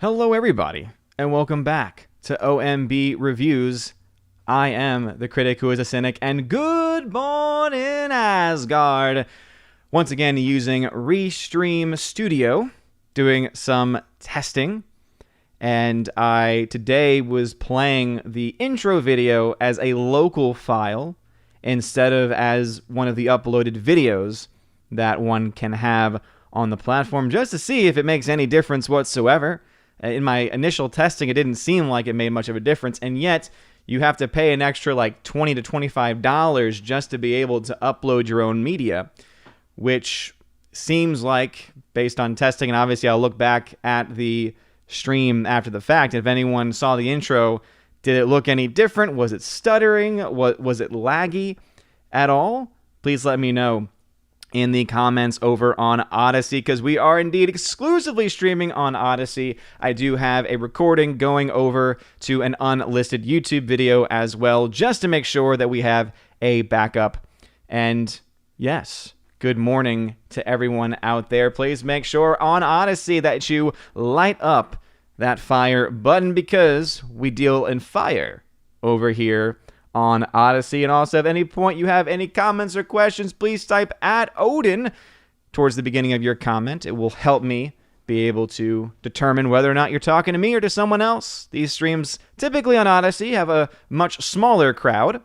Hello everybody, and welcome back to OMB Reviews. I am the critic who is a cynic, and good morning Asgard. Once again using Restream Studio, doing some testing, and I today was playing the intro video as a local file instead of as one of the uploaded videos that one can have on the platform, just to see if it makes any difference whatsoever. In my initial testing, it didn't seem like it made much of a difference, and yet you have to pay an extra like $20 to $25 just to be able to upload your own media, which seems like, based on testing, and obviously I'll look back at the stream after the fact, if anyone saw the intro, did it look any different? Was it stuttering? Was it laggy at all? Please let me know in the comments over on Odyssey, because we are indeed exclusively streaming on Odyssey. I do have a recording going over to an unlisted YouTube video as well, just to make sure that we have a backup. And yes, good morning to everyone out there. Please make sure on Odyssey that you light up that fire button, because we deal in fire over here on Odyssey. And also, at any point you have any comments or questions, please type @Odin towards the beginning of your comment. It will help me be able to determine whether or not you're talking to me or to someone else. These streams, typically on Odyssey, have a much smaller crowd,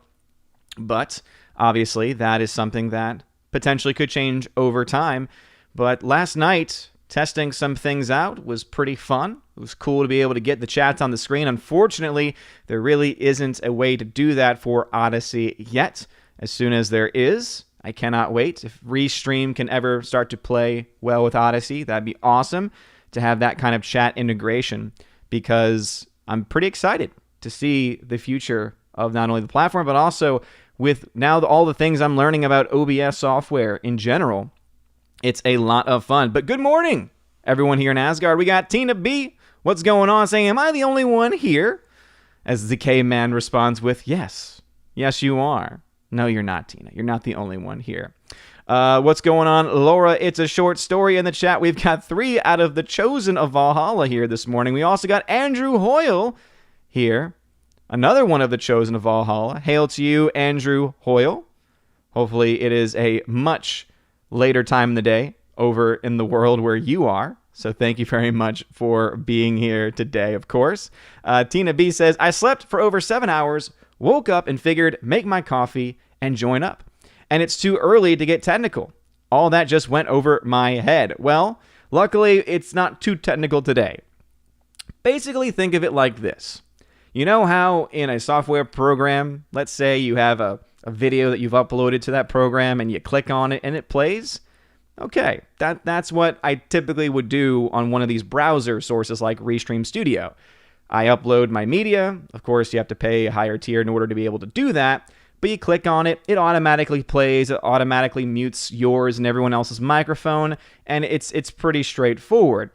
but obviously that is something that potentially could change over time. But last night, testing some things out was pretty fun. It was cool to be able to get the chats on the screen. Unfortunately, there really isn't a way to do that for Odyssey yet. As soon as there is, I cannot wait. If Restream can ever start to play well with Odyssey, that'd be awesome to have that kind of chat integration, because I'm pretty excited to see the future of not only the platform, but also with now all the things I'm learning about OBS software in general. It's a lot of fun. But good morning, everyone here in Asgard. We got Tina B. What's going on? Saying, am I the only one here? As the K-Man responds with, yes. Yes, you are. No, you're not, Tina. You're not the only one here. What's going on? Laura, it's a short story in the chat. We've got 3 out of the Chosen of Valhalla here this morning. We also got Andrew Hoyle here. Another one of the Chosen of Valhalla. Hail to you, Andrew Hoyle. Hopefully it is a much later time in the day over in the world where you are. So thank you very much for being here today, of course. Tina B says, I slept for over 7 hours, woke up and figured make my coffee and join up. And it's too early to get technical. All that just went over my head. Well, luckily it's not too technical today. Basically think of it like this. You know how in a software program, let's say you have a video that you've uploaded to that program and you click on it and it plays? Okay, that's what I typically would do on one of these browser sources like Restream Studio. I upload my media. Of course, you have to pay a higher tier in order to be able to do that. But you click on it, it automatically plays, it automatically mutes yours and everyone else's microphone, and it's pretty straightforward.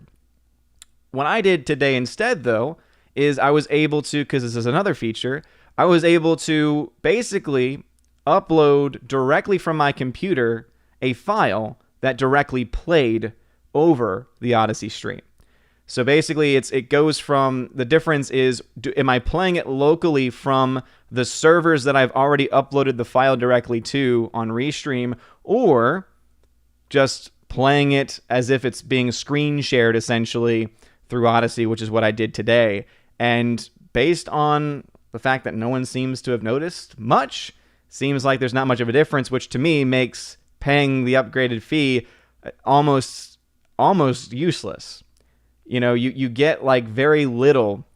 What I did today instead, though, is I was able to, because this is another feature, I was able to basically upload directly from my computer a file that directly played over the Odyssey stream. So basically it goes from, the difference is, am I playing it locally from the servers that I've already uploaded the file directly to on Restream, or just playing it as if it's being screen shared essentially through Odyssey, which is what I did today. And based on the fact that no one seems to have noticed much, seems like there's not much of a difference, which to me makes paying the upgraded fee almost useless. You know, you get like very little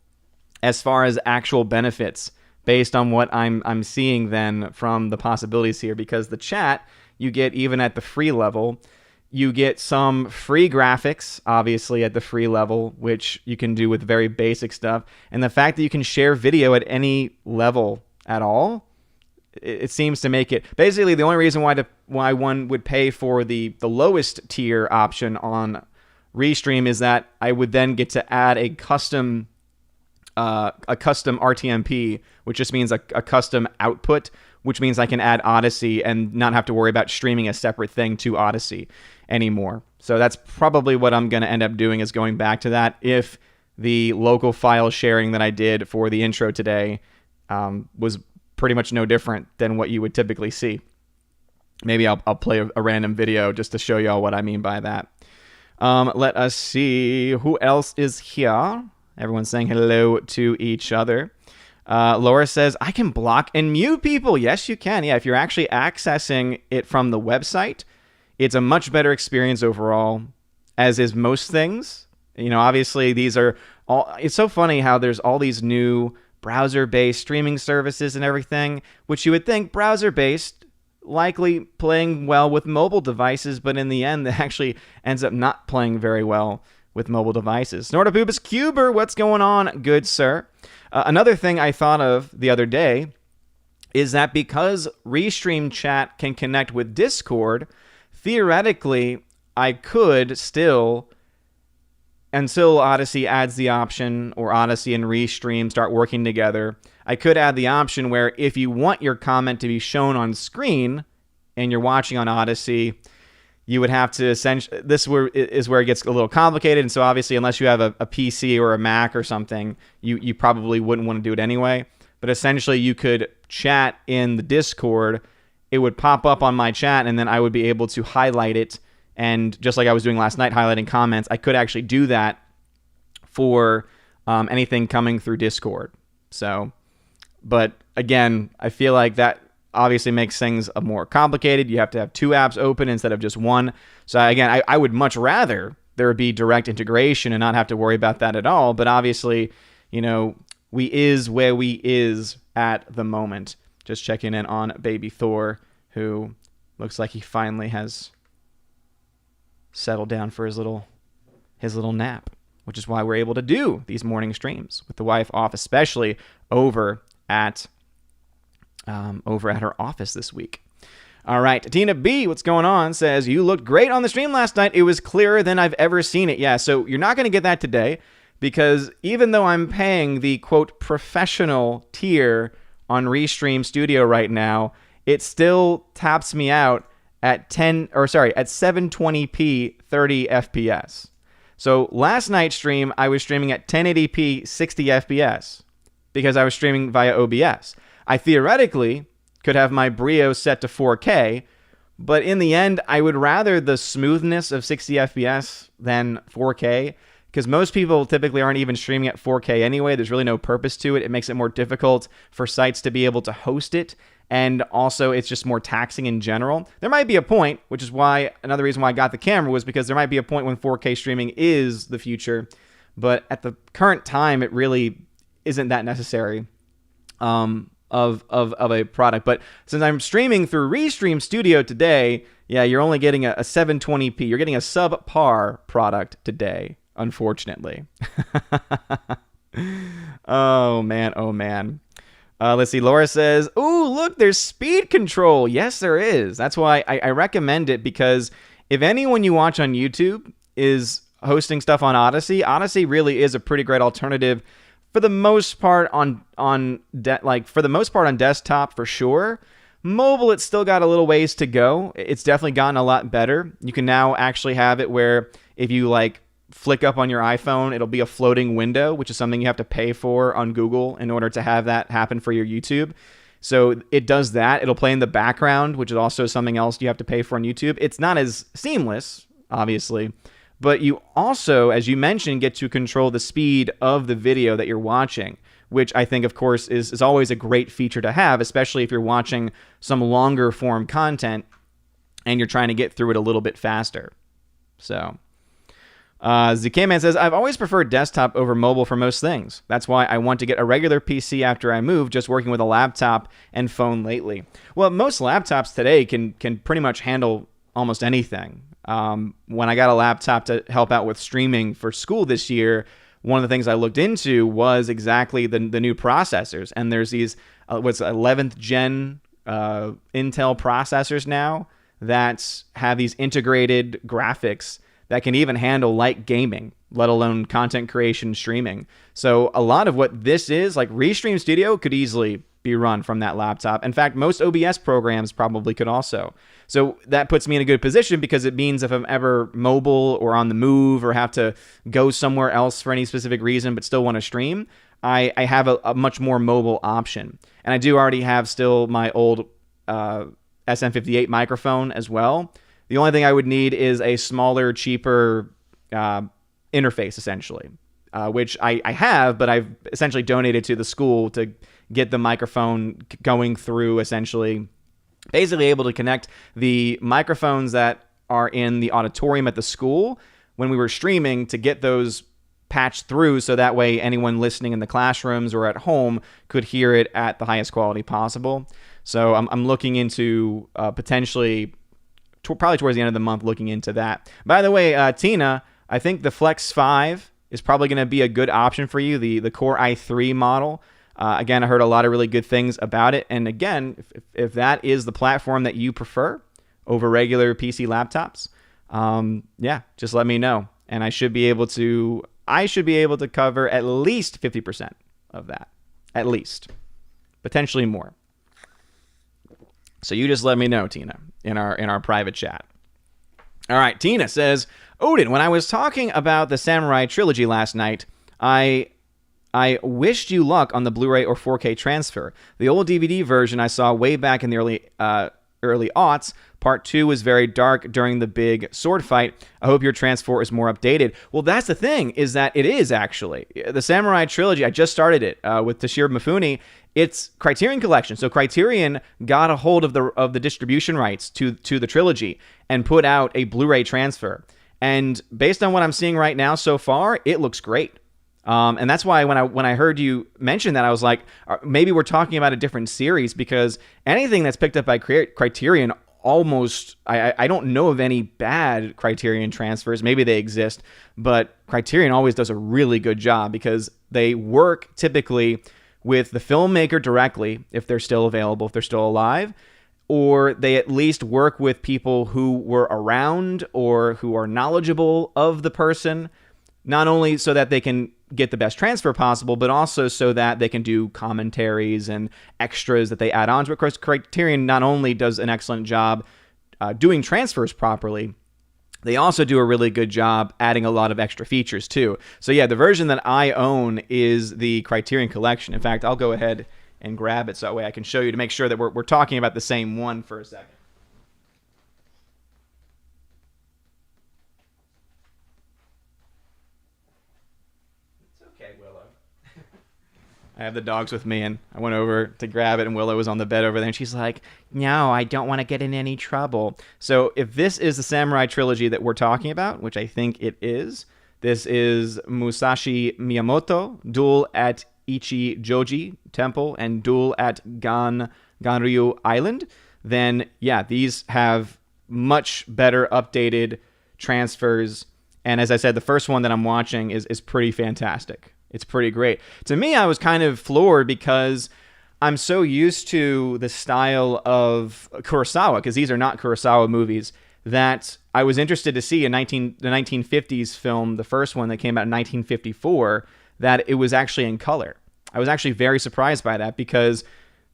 as far as actual benefits based on what I'm seeing then from the possibilities here, because the chat you get even at the free level, you get some free graphics, obviously, at the free level, which you can do with very basic stuff. And the fact that you can share video at any level at all, it seems to make it basically the only reason why one would pay for the lowest tier option on Restream is that I would then get to add a custom RTMP, which just means a custom output, which means I can add Odyssey and not have to worry about streaming a separate thing to Odyssey anymore. So that's probably what I'm going to end up doing, is going back to that if the local file sharing that I did for the intro today was pretty much no different than what you would typically see. Maybe I'll play a random video just to show y'all what I mean by that. Let us see who else is here. Everyone's saying hello to each other. Laura says, I can block and mute people. Yes, you can. Yeah, if you're actually accessing it from the website, it's a much better experience overall, as is most things. You know, obviously these are all, it's so funny how there's all these new browser-based streaming services and everything, which you would think browser-based, likely playing well with mobile devices, but in the end, that actually ends up not playing very well with mobile devices. Snortopubis Cuber, what's going on, good sir? Another thing I thought of the other day is that because Restream Chat can connect with Discord, theoretically, I could still, until Odyssey adds the option, or Odyssey and Restream start working together, I could add the option where if you want your comment to be shown on screen and you're watching on Odyssey, you would have to essentially, this is where it gets a little complicated. And so obviously, unless you have a PC or a Mac or something, you probably wouldn't want to do it anyway. But essentially, you could chat in the Discord. It would pop up on my chat, and then I would be able to highlight it. And just like I was doing last night, highlighting comments, I could actually do that for anything coming through Discord. So, but again, I feel like that obviously makes things more complicated. You have to have two apps open instead of just one. So again, I would much rather there be direct integration and not have to worry about that at all. But obviously, you know, we is where we is at the moment. Just checking in on baby Thor, who looks like he finally has settled down for his little nap, which is why we're able to do these morning streams with the wife off, especially over at her office this week. All right, Tina B, what's going on, says, you looked great on the stream last night. It was clearer than I've ever seen it. Yeah, so you're not going to get that today, because even though I'm paying the, quote, professional tier on Restream Studio right now, it still taps me out at 720p 30 FPS. So last night's stream, I was streaming at 1080p 60 FPS because I was streaming via OBS. I theoretically could have my Brio set to 4K, but in the end, I would rather the smoothness of 60 FPS than 4K, because most people typically aren't even streaming at 4K anyway. There's really no purpose to it. It makes it more difficult for sites to be able to host it, and also it's just more taxing in general. There might be a point, which is why another reason why I got the camera was because there might be a point when 4K streaming is the future, but at the current time, it really isn't that necessary. Of a product. But since I'm streaming through Restream Studio today, yeah, you're only getting a 720p. You're getting a subpar product today, unfortunately. Oh, man. Let's see. Laura says, ooh, look, there's speed control. Yes, there is. That's why I recommend it, because if anyone you watch on YouTube is hosting stuff on Odyssey, Odyssey really is a pretty great alternative for the most part on desktop for sure. Mobile, it's still got a little ways to go. It's definitely gotten a lot better. You can now actually have it where if you like flick up on your iPhone, it'll be a floating window, which is something you have to pay for on Google in order to have that happen for your YouTube. So it does that. It'll play in the background, which is also something else you have to pay for on YouTube. It's not as seamless, obviously, but you also, as you mentioned, get to control the speed of the video that you're watching, which I think, of course, is always a great feature to have, especially if you're watching some longer form content and you're trying to get through it a little bit faster. So, ZK-Man says, I've always preferred desktop over mobile for most things. That's why I want to get a regular PC after I move, just working with a laptop and phone lately. Well, most laptops today can pretty much handle almost anything. When I got a laptop to help out with streaming for school this year, one of the things I looked into was exactly the new processors. And there's these, 11th gen Intel processors now that have these integrated graphics that can even handle light gaming, let alone content creation streaming. So a lot of what this is, like Restream Studio could easily be run from that laptop. In fact, most OBS programs probably could also. So that puts me in a good position because it means if I'm ever mobile or on the move or have to go somewhere else for any specific reason but still want to stream, I have a much more mobile option. And I do already have still my old SM58 microphone as well. The only thing I would need is a smaller, cheaper interface, essentially, which I have, but I've essentially donated to the school to get the microphone going through, essentially, basically able to connect the microphones that are in the auditorium at the school when we were streaming to get those patched through so that way anyone listening in the classrooms or at home could hear it at the highest quality possible. So I'm looking into potentially, probably towards the end of the month, looking into that. By the way, Tina, I think the Flex 5 is probably going to be a good option for you, the Core i3 model. Again, I heard a lot of really good things about it. And again, if that is the platform that you prefer over regular PC laptops, yeah, just let me know. And I should be able to cover at least 50% of that. At least. Potentially more. So you just let me know, Tina, in our private chat. All right, Tina says, Odin, when I was talking about the Samurai Trilogy last night, I wished you luck on the Blu-ray or 4K transfer. The old DVD version I saw way back in the early aughts. Part 2 was very dark during the big sword fight. I hope your transfer is more updated. Well, that's the thing, is that it is actually. The Samurai Trilogy, I just started it with Toshiro Mifune. It's Criterion Collection. So Criterion got a hold of the distribution rights to the trilogy and put out a Blu-ray transfer. And based on what I'm seeing right now so far, it looks great. And that's why when I heard you mention that, I was like, maybe we're talking about a different series, because anything that's picked up by Criterion, almost, I don't know of any bad Criterion transfers. Maybe they exist, but Criterion always does a really good job because they work typically with the filmmaker directly, if they're still available, if they're still alive, or they at least work with people who were around or who are knowledgeable of the person, not only so that they can get the best transfer possible, but also so that they can do commentaries and extras that they add on to it. Of course, Criterion not only does an excellent job doing transfers properly, they also do a really good job adding a lot of extra features too. So yeah, the version that I own is the Criterion Collection. In fact, I'll go ahead and grab it so that way I can show you to make sure that we're talking about the same one for a second. I have the dogs with me, and I went over to grab it, and Willow was on the bed over there, and she's like, no, I don't want to get in any trouble. So if this is the Samurai Trilogy that we're talking about, which I think it is, this is Musashi Miyamoto, Duel at Ichijoji Temple, and Duel at Ganryu Island, then yeah, these have much better updated transfers. And as I said, the first one that I'm watching is pretty fantastic. It's pretty great. To me, I was kind of floored because I'm so used to the style of Kurosawa, because these are not Kurosawa movies, that I was interested to see the 1950s film, the first one that came out in 1954, that it was actually in color. I was actually very surprised by that because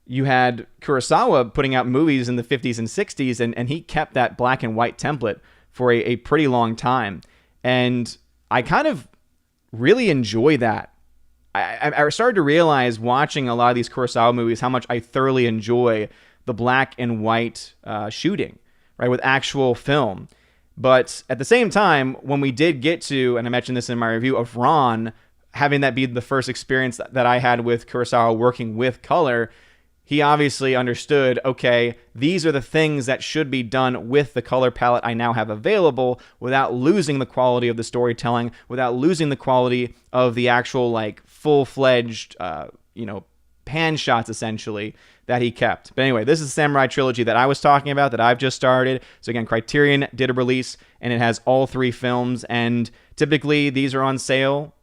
you had Kurosawa putting out movies in the 50s and 60s, and he kept that black and white template for a pretty long time. And I kind of really enjoy that. I started to realize watching a lot of these Kurosawa movies how much I thoroughly enjoy the black and white shooting, right, with actual film. But at the same time, when we did get to, and I mentioned this in my review of Ron, having that be the first experience that I had with Kurosawa working with color, he obviously understood, okay, these are the things that should be done with the color palette I now have available without losing the quality of the storytelling, without losing the quality of the actual, like, full-fledged, pan shots, essentially, that he kept. But anyway, this is the Samurai Trilogy that I was talking about, that I've just started. So again, Criterion did a release, and it has all 3 films, and typically these are on sale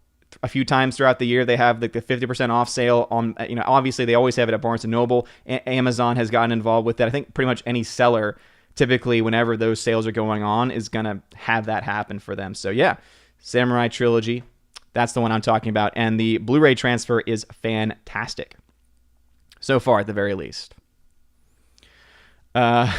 a few times throughout the year. They have like the 50% off sale on, obviously they always have it at Barnes & Noble. Amazon has gotten involved with that. I think pretty much any seller, typically whenever those sales are going on, is going to have that happen for them. So yeah, Samurai Trilogy, that's the one I'm talking about. And the Blu-ray transfer is fantastic. So far, at the very least. Uh,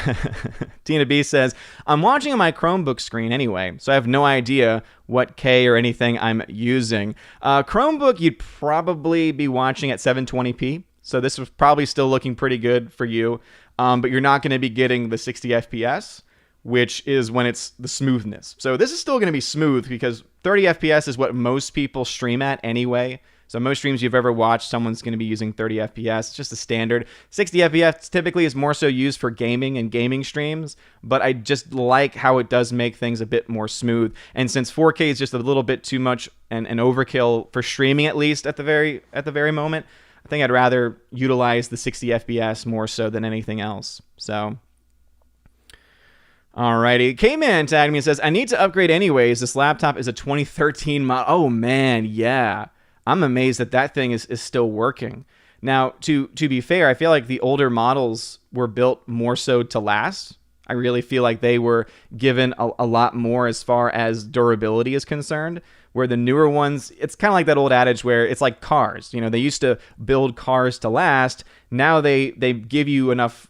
Tina B says, I'm watching on my Chromebook screen anyway, so I have no idea what K or anything I'm using. Chromebook, you'd probably be watching at 720p, so this was probably still looking pretty good for you, but you're not going to be getting the 60 FPS, which is when it's the smoothness. So this is still going to be smooth because 30 FPS is what most people stream at anyway. So most streams you've ever watched, someone's going to be using 30 FPS. It's just a standard. 60 FPS typically is more so used for gaming and gaming streams, but I just like how it does make things a bit more smooth. And since 4K is just a little bit too much and overkill for streaming, at least at the very moment, I think I'd rather utilize the 60 FPS more so than anything else. So, alrighty. K-Man tagged me and says, I need to upgrade anyways. This laptop is a 2013 model. Oh man, yeah. I'm amazed that thing is still working. Now, to be fair, I feel like the older models were built more so to last. I really feel like they were given a lot more as far as durability is concerned, where the newer ones, it's kind of like that old adage where it's like cars. You know, they used to build cars to last. Now they give you enough,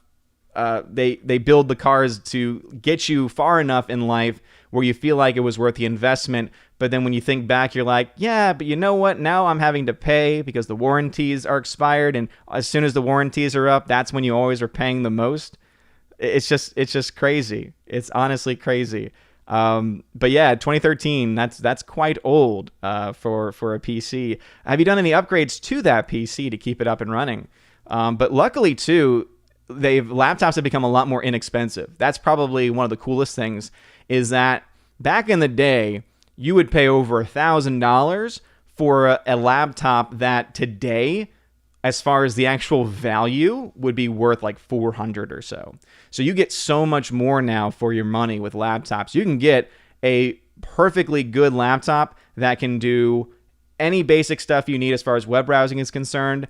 they build the cars to get you far enough in life where you feel like it was worth the investment. But then when you think back, you're like, yeah, but you know what? Now I'm having to pay because the warranties are expired. And as soon as the warranties are up, that's when you always are paying the most. It's just crazy. It's honestly crazy. But yeah, 2013, that's quite old for a PC. Have you done any upgrades to that PC to keep it up and running? But luckily, too, laptops have become a lot more inexpensive. That's probably one of the coolest things, is that back in the day, you would pay over $1,000 for a laptop that today, as far as the actual value, would be worth like $400 or so. So you get so much more now for your money with laptops. You can get a perfectly good laptop that can do any basic stuff you need as far as web browsing is concerned.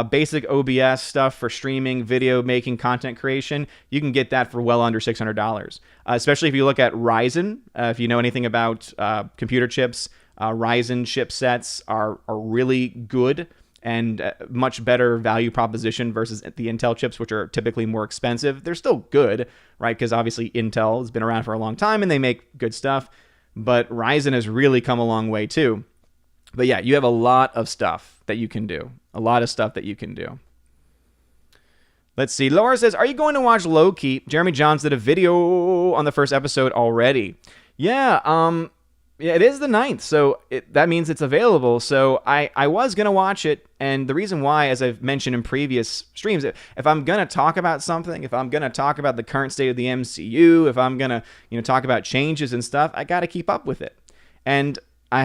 Basic OBS stuff for streaming, video making, content creation, you can get that for well under $600. Especially if you look at Ryzen. If you know anything about computer chips, Ryzen chipsets are really good and much better value proposition versus the Intel chips, which are typically more expensive. They're still good, right? Because obviously Intel has been around for a long time and they make good stuff. But Ryzen has really come a long way too. But yeah, you have a lot of stuff that you can do. A lot of stuff that you can do. Let's see. Laura says, are you going to watch Loki? Jeremy Johns did a video on the first episode already. Yeah, it is the 9th, so that means it's available. So I was going to watch it, and the reason why, as I've mentioned in previous streams, if I'm going to talk about something, if I'm going to talk about the current state of the MCU, if I'm going to talk about changes and stuff, I got to keep up with it. And I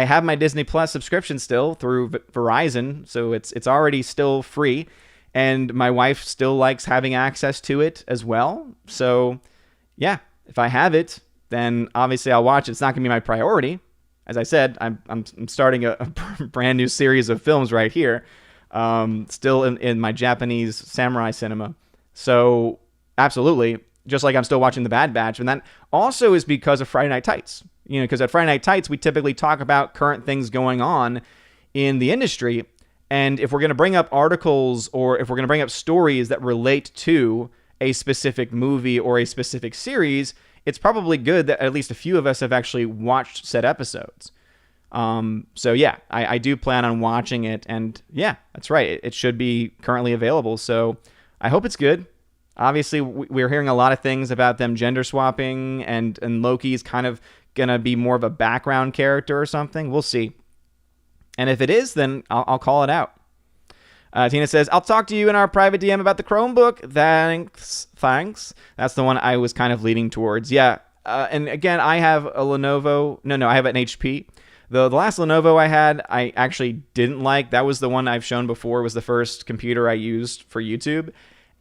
have my Disney Plus subscription still through Verizon, so it's already still free, and my wife still likes having access to it as well. So, yeah, if I have it, then obviously I'll watch it. It's not going to be my priority. As I said, I'm starting a brand new series of films right here, still in my Japanese samurai cinema. So, absolutely, just like I'm still watching The Bad Batch, and that also is because of Friday Night Tights. Because at Friday Night Tights, we typically talk about current things going on in the industry. And if we're going to bring up articles or if we're going to bring up stories that relate to a specific movie or a specific series, it's probably good that at least a few of us have actually watched said episodes. So yeah, I do plan on watching it. And yeah, that's right. It should be currently available. So I hope it's good. Obviously, we're hearing a lot of things about them gender swapping and Loki's kind of going to be more of a background character or something. We'll see. And if it is, then I'll call it out. Tina says, I'll talk to you in our private DM about the Chromebook. Thanks. That's the one I was kind of leaning towards. Yeah. And again, I have a Lenovo. No, I have an HP. The last Lenovo I had, I actually didn't like. That was the one I've shown before. It was the first computer I used for YouTube.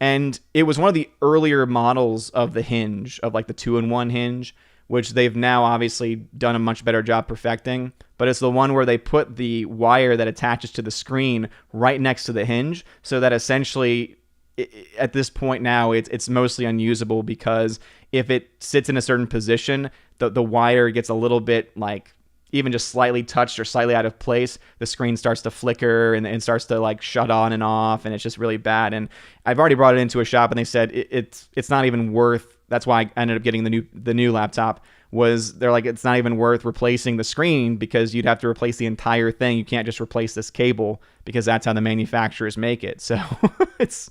And it was one of the earlier models of the hinge, of like the 2-in-1 hinge, which they've now obviously done a much better job perfecting. But it's the one where they put the wire that attaches to the screen right next to the hinge, so that essentially at this point now it's mostly unusable, because if it sits in a certain position, the wire gets a little bit like even just slightly touched or slightly out of place, the screen starts to flicker and starts to like shut on and off, and it's just really bad. And I've already brought it into a shop, and they said it's not even worth. That's why I ended up getting the new laptop. Was they're like, it's not even worth replacing the screen because you'd have to replace the entire thing. You can't just replace this cable because that's how the manufacturers make it. So it's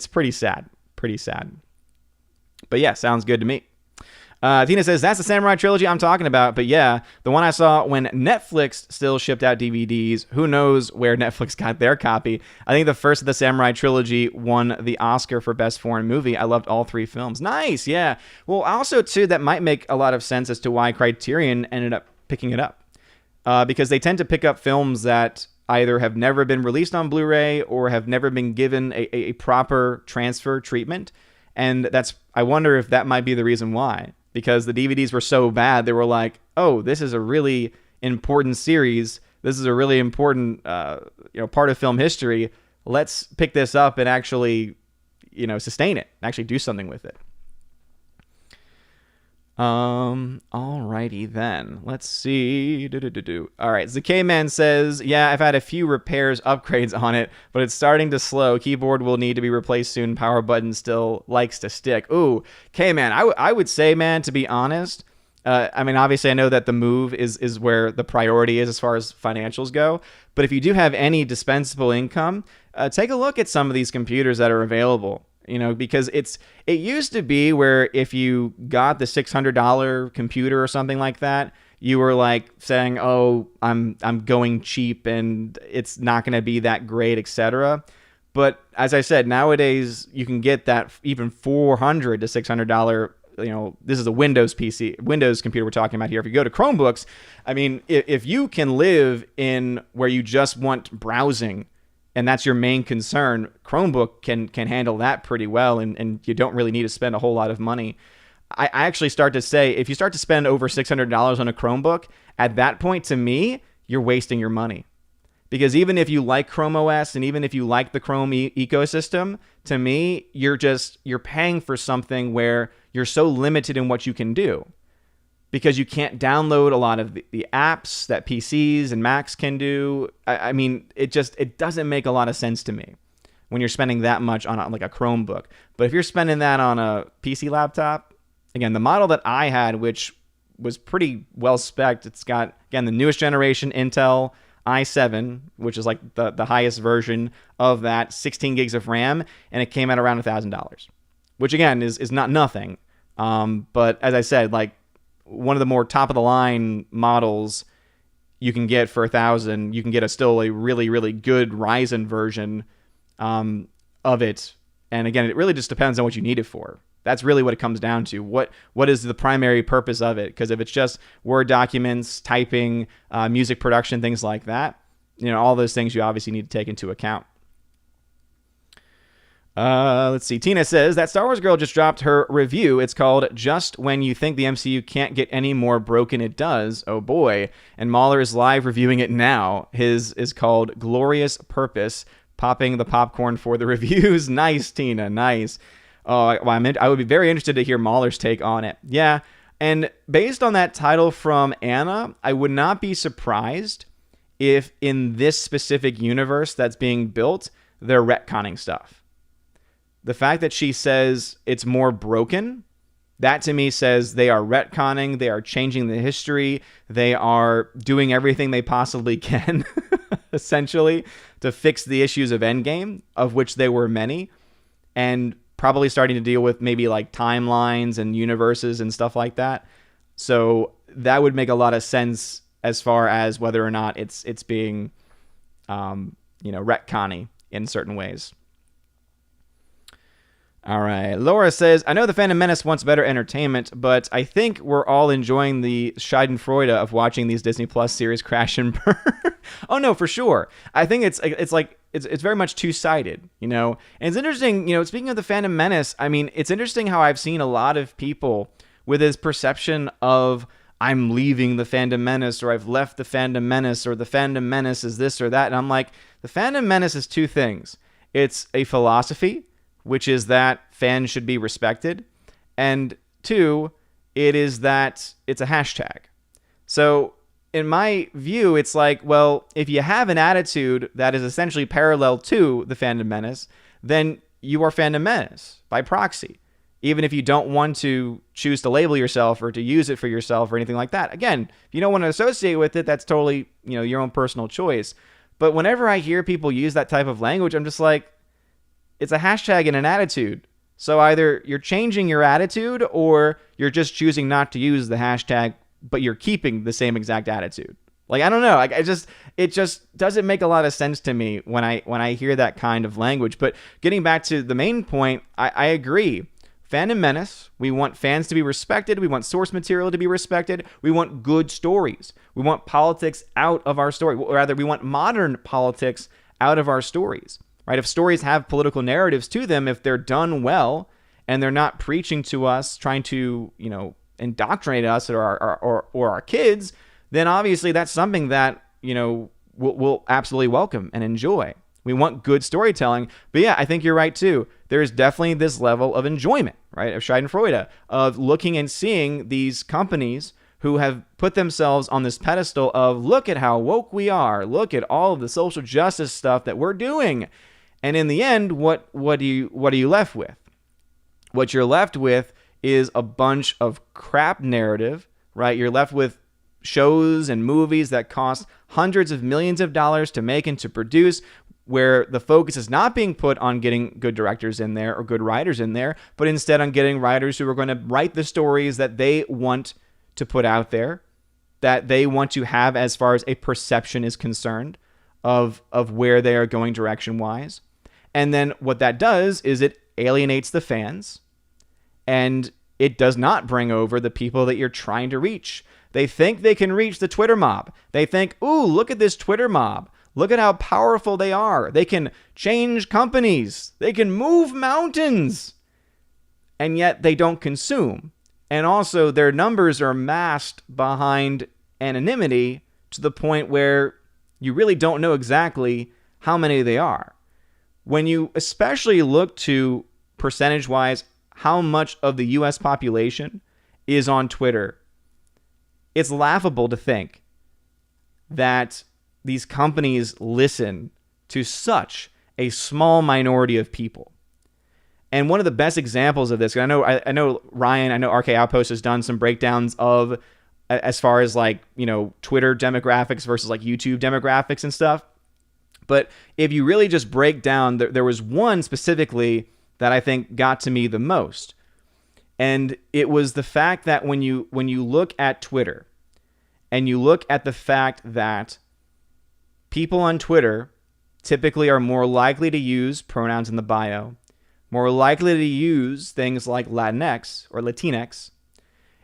pretty sad. Pretty sad. But yeah, sounds good to me. Tina says, that's the Samurai Trilogy I'm talking about. But yeah, the one I saw when Netflix still shipped out DVDs. Who knows where Netflix got their copy? I think the first of the Samurai Trilogy won the Oscar for Best Foreign Movie. I loved all three films. Nice, yeah. Well, also, too, that might make a lot of sense as to why Criterion ended up picking it up. Because they tend to pick up films that either have never been released on Blu-ray or have never been given a proper transfer treatment. And I wonder if that might be the reason why. Because the DVDs were so bad, they were like, oh, this is a really important series. This is a really important part of film history. Let's pick this up and actually, sustain it, actually do something with it. Alrighty then. Let's see. All right. Z-K-Man says, yeah, I've had a few repairs, upgrades on it, but it's starting to slow. Keyboard will need to be replaced soon. Power button still likes to stick. Ooh, K-Man, I would say, man, to be honest, obviously I know that the Move is where the priority is as far as financials go, but if you do have any dispensable income, take a look at some of these computers that are available. Because it used to be where if you got the $600 computer or something like that, you were like saying, oh, I'm going cheap and it's not going to be that great, etc. But as I said, nowadays you can get that even $400 to $600. This is a Windows computer we're talking about here. If you go to Chromebooks, if you can live in where you just want browsing, and that's your main concern, Chromebook can handle that pretty well, and you don't really need to spend a whole lot of money. I actually start to say, if you start to spend over $600 on a Chromebook, at that point, to me, you're wasting your money. Because even if you like Chrome OS, and even if you like the Chrome ecosystem, to me, you're paying for something where you're so limited in what you can do. Because you can't download a lot of the apps that PCs and Macs can do. It doesn't make a lot of sense to me when you're spending that much on a Chromebook. But if you're spending that on a PC laptop, again, the model that I had, which was pretty well spec'd, it's got, again, the newest generation Intel i7, which is like the highest version of that, 16 gigs of RAM, and it came at around $1,000, which again is not nothing. But as I said, one of the more top of the line models you can get for $1,000. You can get still a really, really good Ryzen version of it. And again, it really just depends on what you need it for. That's really what it comes down to. What is the primary purpose of it? Because if it's just Word documents, typing, music production, things like that, all those things you obviously need to take into account. Let's see. Tina says, that Star Wars girl just dropped her review. It's called Just When You Think the MCU Can't Get Any More Broken It Does. Oh boy. And Mahler is live reviewing it now. His is called Glorious Purpose. Popping the popcorn for the reviews. Nice, Tina. Nice. Oh, I would be very interested to hear Mahler's take on it. Yeah. And based on that title from Anna, I would not be surprised if in this specific universe that's being built, they're retconning stuff. The fact that she says it's more broken, that to me says they are retconning, they are changing the history, they are doing everything they possibly can, essentially, to fix the issues of Endgame, of which there were many, and probably starting to deal with maybe like timelines and universes and stuff like that. So that would make a lot of sense as far as whether or not it's being, retconny in certain ways. All right. Laura says, I know the Phantom Menace wants better entertainment, but I think we're all enjoying the schadenfreude of watching these Disney Plus series crash and burn. Oh, no, for sure. I think it's very much two-sided, And it's interesting, speaking of the Phantom Menace, it's interesting how I've seen a lot of people with this perception of I'm leaving the Phantom Menace, or I've left the Phantom Menace, or the Phantom Menace is this or that. And I'm like, the Phantom Menace is two things. It's a philosophy, which is that fans should be respected. And two, it is that it's a hashtag. So in my view, it's like, well, if you have an attitude that is essentially parallel to the fandom menace, then you are fandom menace by proxy, even if you don't want to choose to label yourself or to use it for yourself or anything like that. Again, if you don't want to associate with it, that's totally, your own personal choice. But whenever I hear people use that type of language, I'm just like, it's a hashtag and an attitude. So either you're changing your attitude or you're just choosing not to use the hashtag, but you're keeping the same exact attitude. Like, I don't know. It just doesn't make a lot of sense to me when I hear that kind of language. But getting back to the main point, I agree. Fandom menace. We want fans to be respected. We want source material to be respected. We want good stories. We want politics out of our story. Or rather, we want modern politics out of our stories. Right? If stories have political narratives to them, if they're done well and they're not preaching to us, trying to, indoctrinate us or our kids, then obviously that's something that, we'll absolutely welcome and enjoy. We want good storytelling. But yeah, I think you're right too. There's definitely this level of enjoyment, right, of Schadenfreude, of looking and seeing these companies who have put themselves on this pedestal of, look at how woke we are, look at all of the social justice stuff that we're doing. And in the end, what are you left with? What you're left with is a bunch of crap narrative, right? You're left with shows and movies that cost hundreds of millions of dollars to make and to produce, where the focus is not being put on getting good directors in there or good writers in there, but instead on getting writers who are going to write the stories that they want to put out there, that they want to have as far as a perception is concerned of where they are going direction-wise. And then what that does is it alienates the fans, and it does not bring over the people that you're trying to reach. They think they can reach the Twitter mob. They think, ooh, look at this Twitter mob. Look at how powerful they are. They can change companies. They can move mountains. And yet they don't consume. And also their numbers are masked behind anonymity to the point where you really don't know exactly how many they are. When you especially look to percentage-wise how much of the U.S. population is on Twitter, it's laughable to think that these companies listen to such a small minority of people. And one of the best examples of this, I know Ryan, I know RK Outpost has done some breakdowns of as far as like, Twitter demographics versus like YouTube demographics and stuff. But if you really just break down, there was one specifically that I think got to me the most. And it was the fact that when you look at Twitter and you look at the fact that people on Twitter typically are more likely to use pronouns in the bio, more likely to use things like Latinx or Latinx.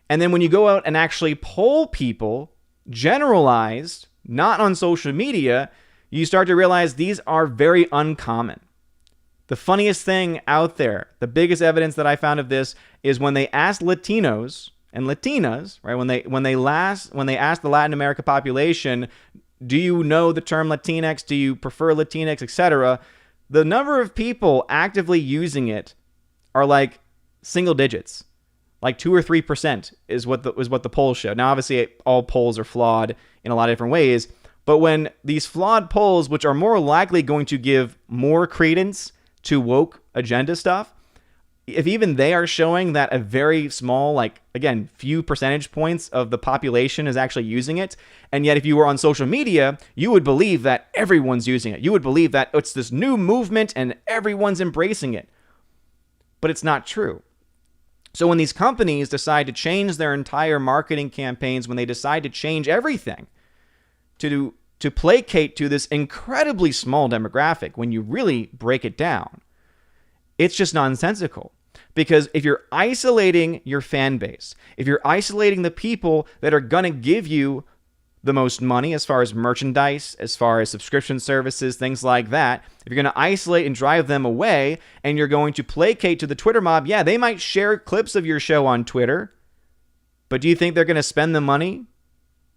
And then when you go out and actually poll people, generalized, not on social media, you start to realize these are very uncommon. The funniest thing out there, the biggest evidence that I found of this, is when they asked Latinos and Latinas, right? When they asked the Latin America population, do you know the term Latinx? Do you prefer Latinx, etc.? The number of people actively using it are like single digits, like 2 or 3% is what the polls show. Now, obviously, all polls are flawed in a lot of different ways, but when these flawed polls, which are more likely going to give more credence to woke agenda stuff, if even they are showing that a very small, like, again, few percentage points of the population is actually using it, and yet if you were on social media, you would believe that everyone's using it. You would believe that it's this new movement and everyone's embracing it. But it's not true. So when these companies decide to change their entire marketing campaigns, when they decide to change everything to placate to this incredibly small demographic, when you really break it down, it's just nonsensical. Because if you're isolating your fan base, if you're isolating the people that are going to give you the most money as far as merchandise, as far as subscription services, things like that, if you're going to isolate and drive them away, and you're going to placate to the Twitter mob, yeah, they might share clips of your show on Twitter, but do you think they're going to spend the money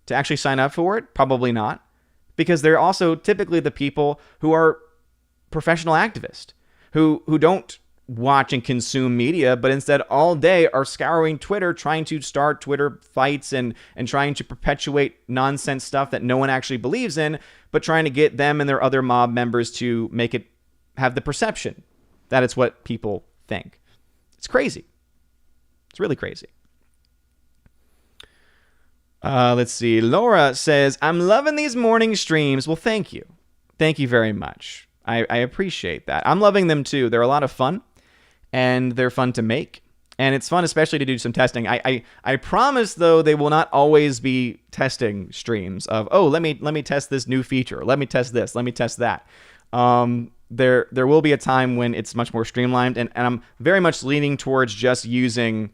to actually sign up for it? Probably not. Because they're also typically the people who are professional activists, who don't watch and consume media, but instead all day are scouring Twitter, trying to start Twitter fights and trying to perpetuate nonsense stuff that no one actually believes in, but trying to get them and their other mob members to make it have the perception that it's what people think. It's crazy. It's really crazy. Let's see. Laura says, I'm loving these morning streams. Well, thank you. Thank you very much. I appreciate that. I'm loving them too. They're a lot of fun. And they're fun to make. And it's fun especially to do some testing. I promise, though, they will not always be testing streams of, oh, let me test this new feature. Let me test this. Let me test that. There will be a time when it's much more streamlined. And I'm very much leaning towards just using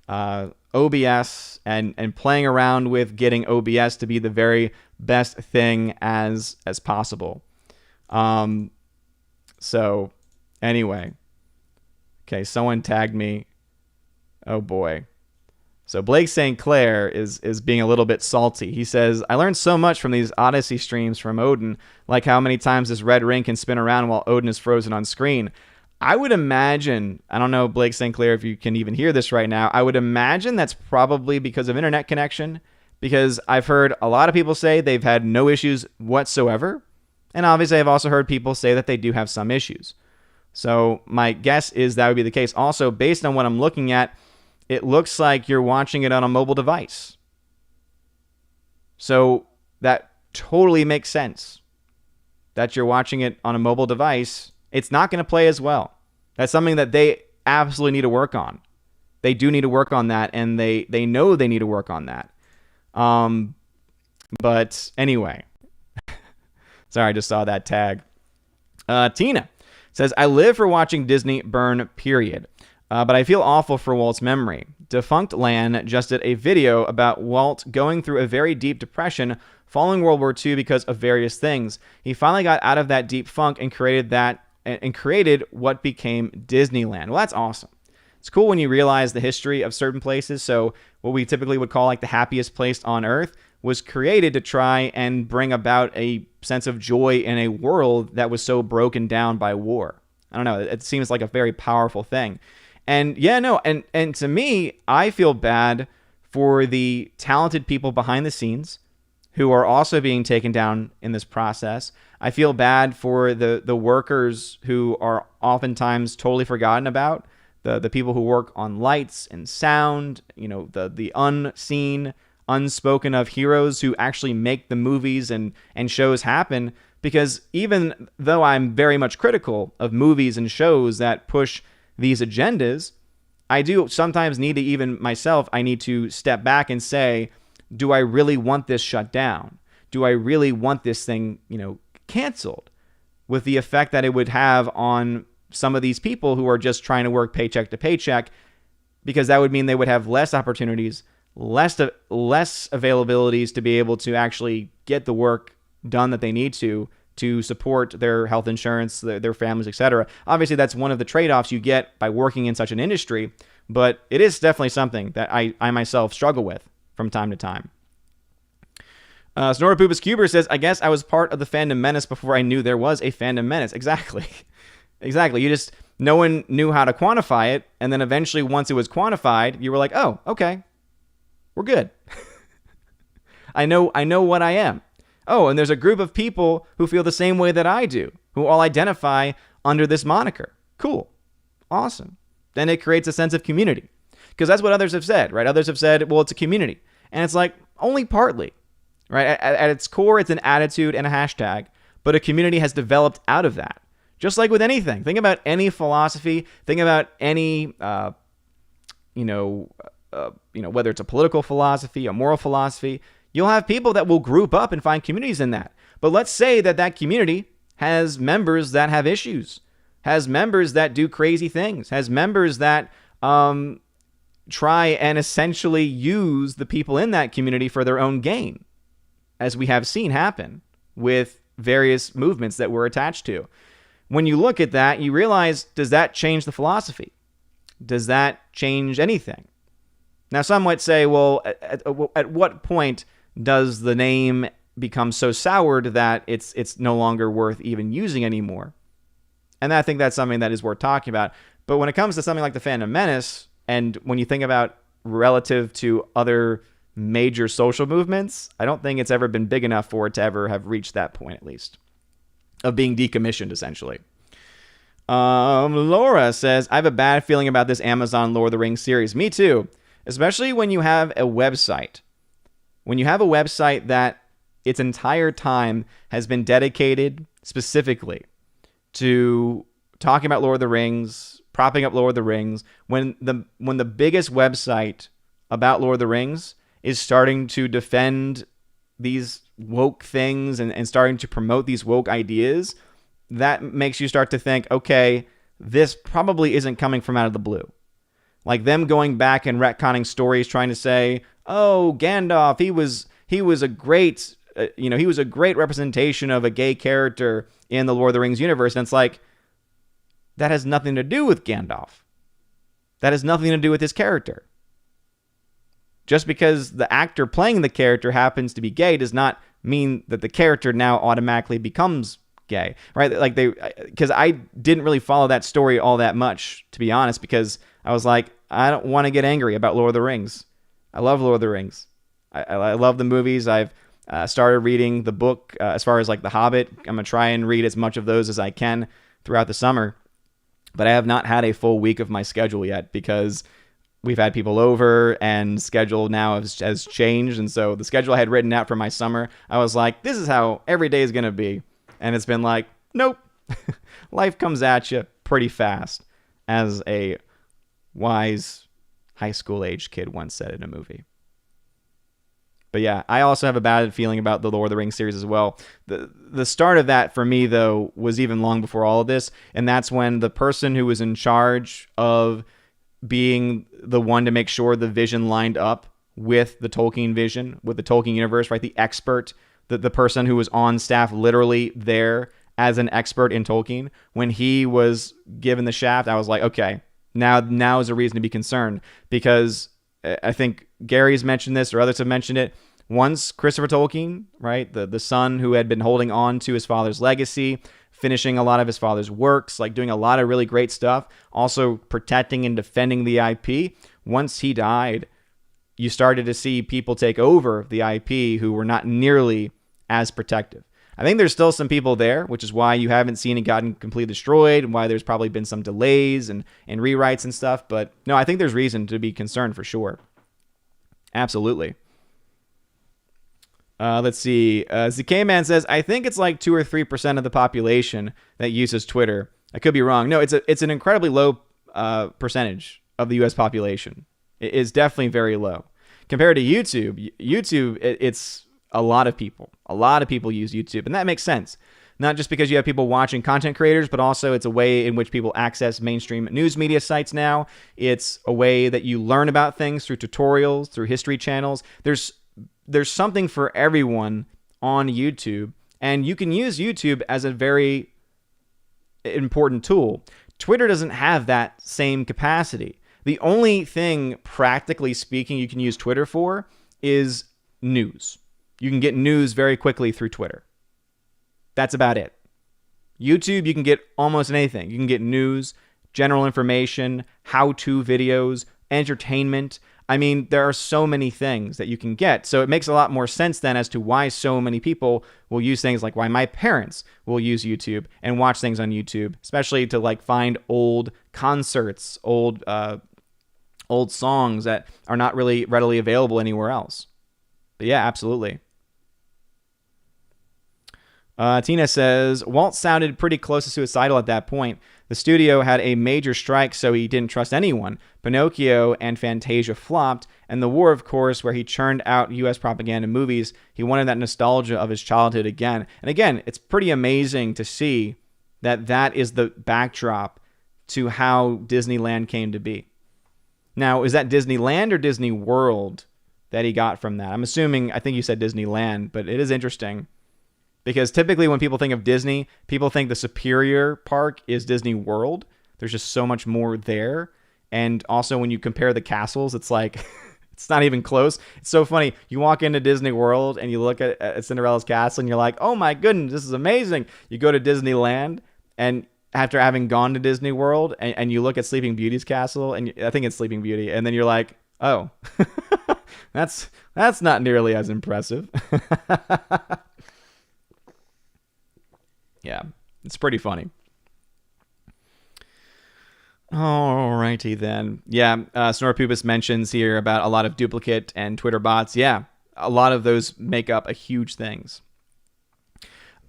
OBS and playing around with getting OBS to be the very best thing as possible. So anyway. Okay, someone tagged me. Oh boy. So Blake St. Clair is being a little bit salty. He says, I learned so much from these Odyssey streams from Odin, like how many times this red ring can spin around while Odin is frozen on screen. I would imagine, I don't know, Blake St. Clair, if you can even hear this right now, I would imagine that's probably because of internet connection, because I've heard a lot of people say they've had no issues whatsoever. And obviously I've also heard people say that they do have some issues. So my guess is that would be the case. Also, based on what I'm looking at, it looks like you're watching it on a mobile device. So that totally makes sense that you're watching it on a mobile device. It's not going to play as well. That's something that they absolutely need to work on. They do need to work on that, and they know they need to work on that. But anyway, sorry, I just saw that tag. Tina says, I live for watching Disney burn, period. But I feel awful for Walt's memory. Defunct Lan just did a video about Walt going through a very deep depression following World War II because of various things. He finally got out of that deep funk and created what became Disneyland. Well, that's awesome. It's cool when you realize the history of certain places. So what we typically would call like the happiest place on earth was created to try and bring about a sense of joy in a world that was so broken down by war. I don't know. It seems like a very powerful thing. And yeah, no. And to me, I feel bad for the talented people behind the scenes who are also being taken down in this process. I feel bad for the workers who are oftentimes totally forgotten about. The people who work on lights and sound, you know, the unseen, unspoken of heroes who actually make the movies and shows happen. Because even though I'm very much critical of movies and shows that push these agendas, I do sometimes need to, even myself, I need to step back and say, do I really want this shut down? Do I really want this thing, you know, canceled? With the effect that it would have on some of these people who are just trying to work paycheck to paycheck, because that would mean they would have less opportunities, less availabilities to be able to actually get the work done that they need to support their health insurance, their families, etc. Obviously, that's one of the trade-offs you get by working in such an industry, but it is definitely something that I myself struggle with from time to time. Snora Poopus Cuber says, I guess I was part of the fandom menace before I knew there was a fandom menace. Exactly. Exactly. No one knew how to quantify it, and then eventually once it was quantified, you were like, oh, okay, we're good. I know what I am. Oh, and there's a group of people who feel the same way that I do, who all identify under this moniker. Cool. Awesome. Then it creates a sense of community. Because that's what others have said, right? Others have said, well, it's a community. And it's like, only partly, right? At its core, it's an attitude and a hashtag, but a community has developed out of that. Just like with anything. Think about any philosophy. Think about any, whether it's a political philosophy, a moral philosophy. You'll have people that will group up and find communities in that. But let's say that community has members that have issues, has members that do crazy things, has members that try and essentially use the people in that community for their own gain, as we have seen happen with various movements that we're attached to. When you look at that, you realize, does that change the philosophy? Does that change anything? Now, some might say, well, at what point does the name become so soured that it's no longer worth even using anymore? And I think that's something that is worth talking about. But when it comes to something like The Phantom Menace, and when you think about relative to other major social movements, I don't think it's ever been big enough for it to ever have reached that point, at least, of being decommissioned, essentially. Laura says, I have a bad feeling about this Amazon Lord of the Rings series. Me too. Especially when you have a website. When you have a website that its entire time has been dedicated specifically to talking about Lord of the Rings, propping up Lord of the Rings, when the biggest website about Lord of the Rings is starting to defend these woke things and starting to promote these woke ideas, that makes you start to think, okay, this probably isn't coming from out of the blue. Like them going back and retconning stories, trying to say, oh, Gandalf, he was a great, he was a great representation of a gay character in the Lord of the Rings universe. And it's like, that has nothing to do with Gandalf. That has nothing to do with his character. Just because the actor playing the character happens to be gay does not mean that the character now automatically becomes gay, right? Like because I didn't really follow that story all that much, to be honest, because I was like, I don't want to get angry about Lord of the Rings. I love Lord of the Rings. I love the movies. I've started reading the book as far as like The Hobbit. I'm going to try and read as much of those as I can throughout the summer. But I have not had a full week of my schedule yet because we've had people over and schedule now has changed. And so the schedule I had written out for my summer, I was like, this is how every day is going to be. And it's been like, nope. Life comes at you pretty fast, as a wise high school age kid once said in a movie. But yeah, I also have a bad feeling about the Lord of the Rings series as well. The start of that for me, though, was even long before all of this. And that's when the person who was in charge of being the one to make sure the vision lined up with the Tolkien vision, with the Tolkien universe, right? The expert, the person who was on staff literally there as an expert in Tolkien, when he was given the shaft, I was like, okay, now is a reason to be concerned, because I think Gary's mentioned this, or others have mentioned it. Once Christopher Tolkien, right, the son who had been holding on to his father's legacy, finishing a lot of his father's works, like doing a lot of really great stuff, also protecting and defending the IP. Once he died, you started to see people take over the IP who were not nearly as protective. I think there's still some people there, which is why you haven't seen it gotten completely destroyed, and why there's probably been some delays and rewrites and stuff. But no, I think there's reason to be concerned for sure. Absolutely. Let's see. ZK-Man says, I think it's like 2 or 3% of the population that uses Twitter. I could be wrong. No, it's an incredibly low percentage of the U.S. population. It is definitely very low. Compared to YouTube, it's a lot of people. A lot of people use YouTube, and that makes sense. Not just because you have people watching content creators, but also it's a way in which people access mainstream news media sites now. It's a way that you learn about things through tutorials, through history channels. There's something for everyone on YouTube, and you can use YouTube as a very important tool. Twitter doesn't have that same capacity. The only thing, practically speaking, you can use Twitter for is news. You can get news very quickly through Twitter. That's about it. YouTube, you can get almost anything. You can get news, general information, how-to videos, entertainment. I mean, there are so many things that you can get. So it makes a lot more sense then as to why so many people will use things like why my parents will use YouTube and watch things on YouTube, especially to like find old concerts, old songs that are not really readily available anywhere else. But yeah, absolutely. Tina says, Walt sounded pretty close to suicidal at that point. The studio had a major strike, so he didn't trust anyone. Pinocchio and Fantasia flopped, and the war, of course, where he churned out U.S. propaganda movies. He wanted that nostalgia of his childhood again. And again, it's pretty amazing to see that is the backdrop to how Disneyland came to be. Now, is that Disneyland or Disney World that he got from that? I'm assuming, I think you said Disneyland, but it is interesting. Because typically when people think of Disney, people think the superior park is Disney World. There's just so much more there. And also when you compare the castles, it's like, it's not even close. It's so funny. You walk into Disney World and you look at Cinderella's castle and you're like, oh my goodness, this is amazing. You go to Disneyland and after having gone to Disney World and you look at Sleeping Beauty's castle, and I think it's Sleeping Beauty, and then you're like, oh, that's not nearly as impressive. Yeah, it's pretty funny. Alrighty then. Yeah, Snorpupus mentions here about a lot of duplicate and Twitter bots. Yeah, a lot of those make up a huge things.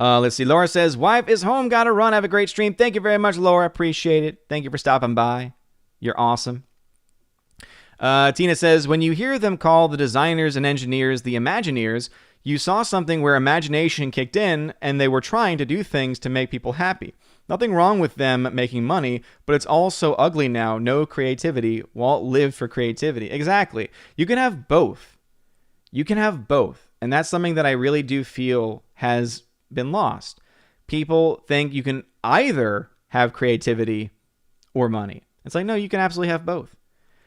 Let's see. Laura says, wife is home. Gotta run. Have a great stream. Thank you very much, Laura. Appreciate it. Thank you for stopping by. You're awesome. Tina says, when you hear them call the designers and engineers the Imagineers, you saw something where imagination kicked in and they were trying to do things to make people happy. Nothing wrong with them making money, but it's all so ugly now. No creativity. Walt lived for creativity. Exactly. You can have both. You can have both. And that's something that I really do feel has been lost. People think you can either have creativity or money. It's like, no, you can absolutely have both.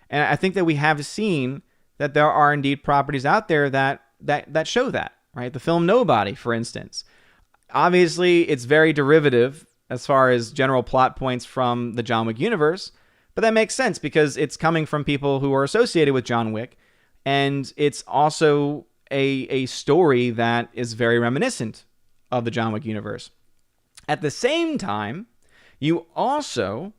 And I think that we have seen that there are indeed properties out there that show that, right? The film Nobody, for instance. Obviously, it's very derivative as far as general plot points from the John Wick universe, but that makes sense because it's coming from people who are associated with John Wick, and it's also a story that is very reminiscent of the John Wick universe. At the same time, you also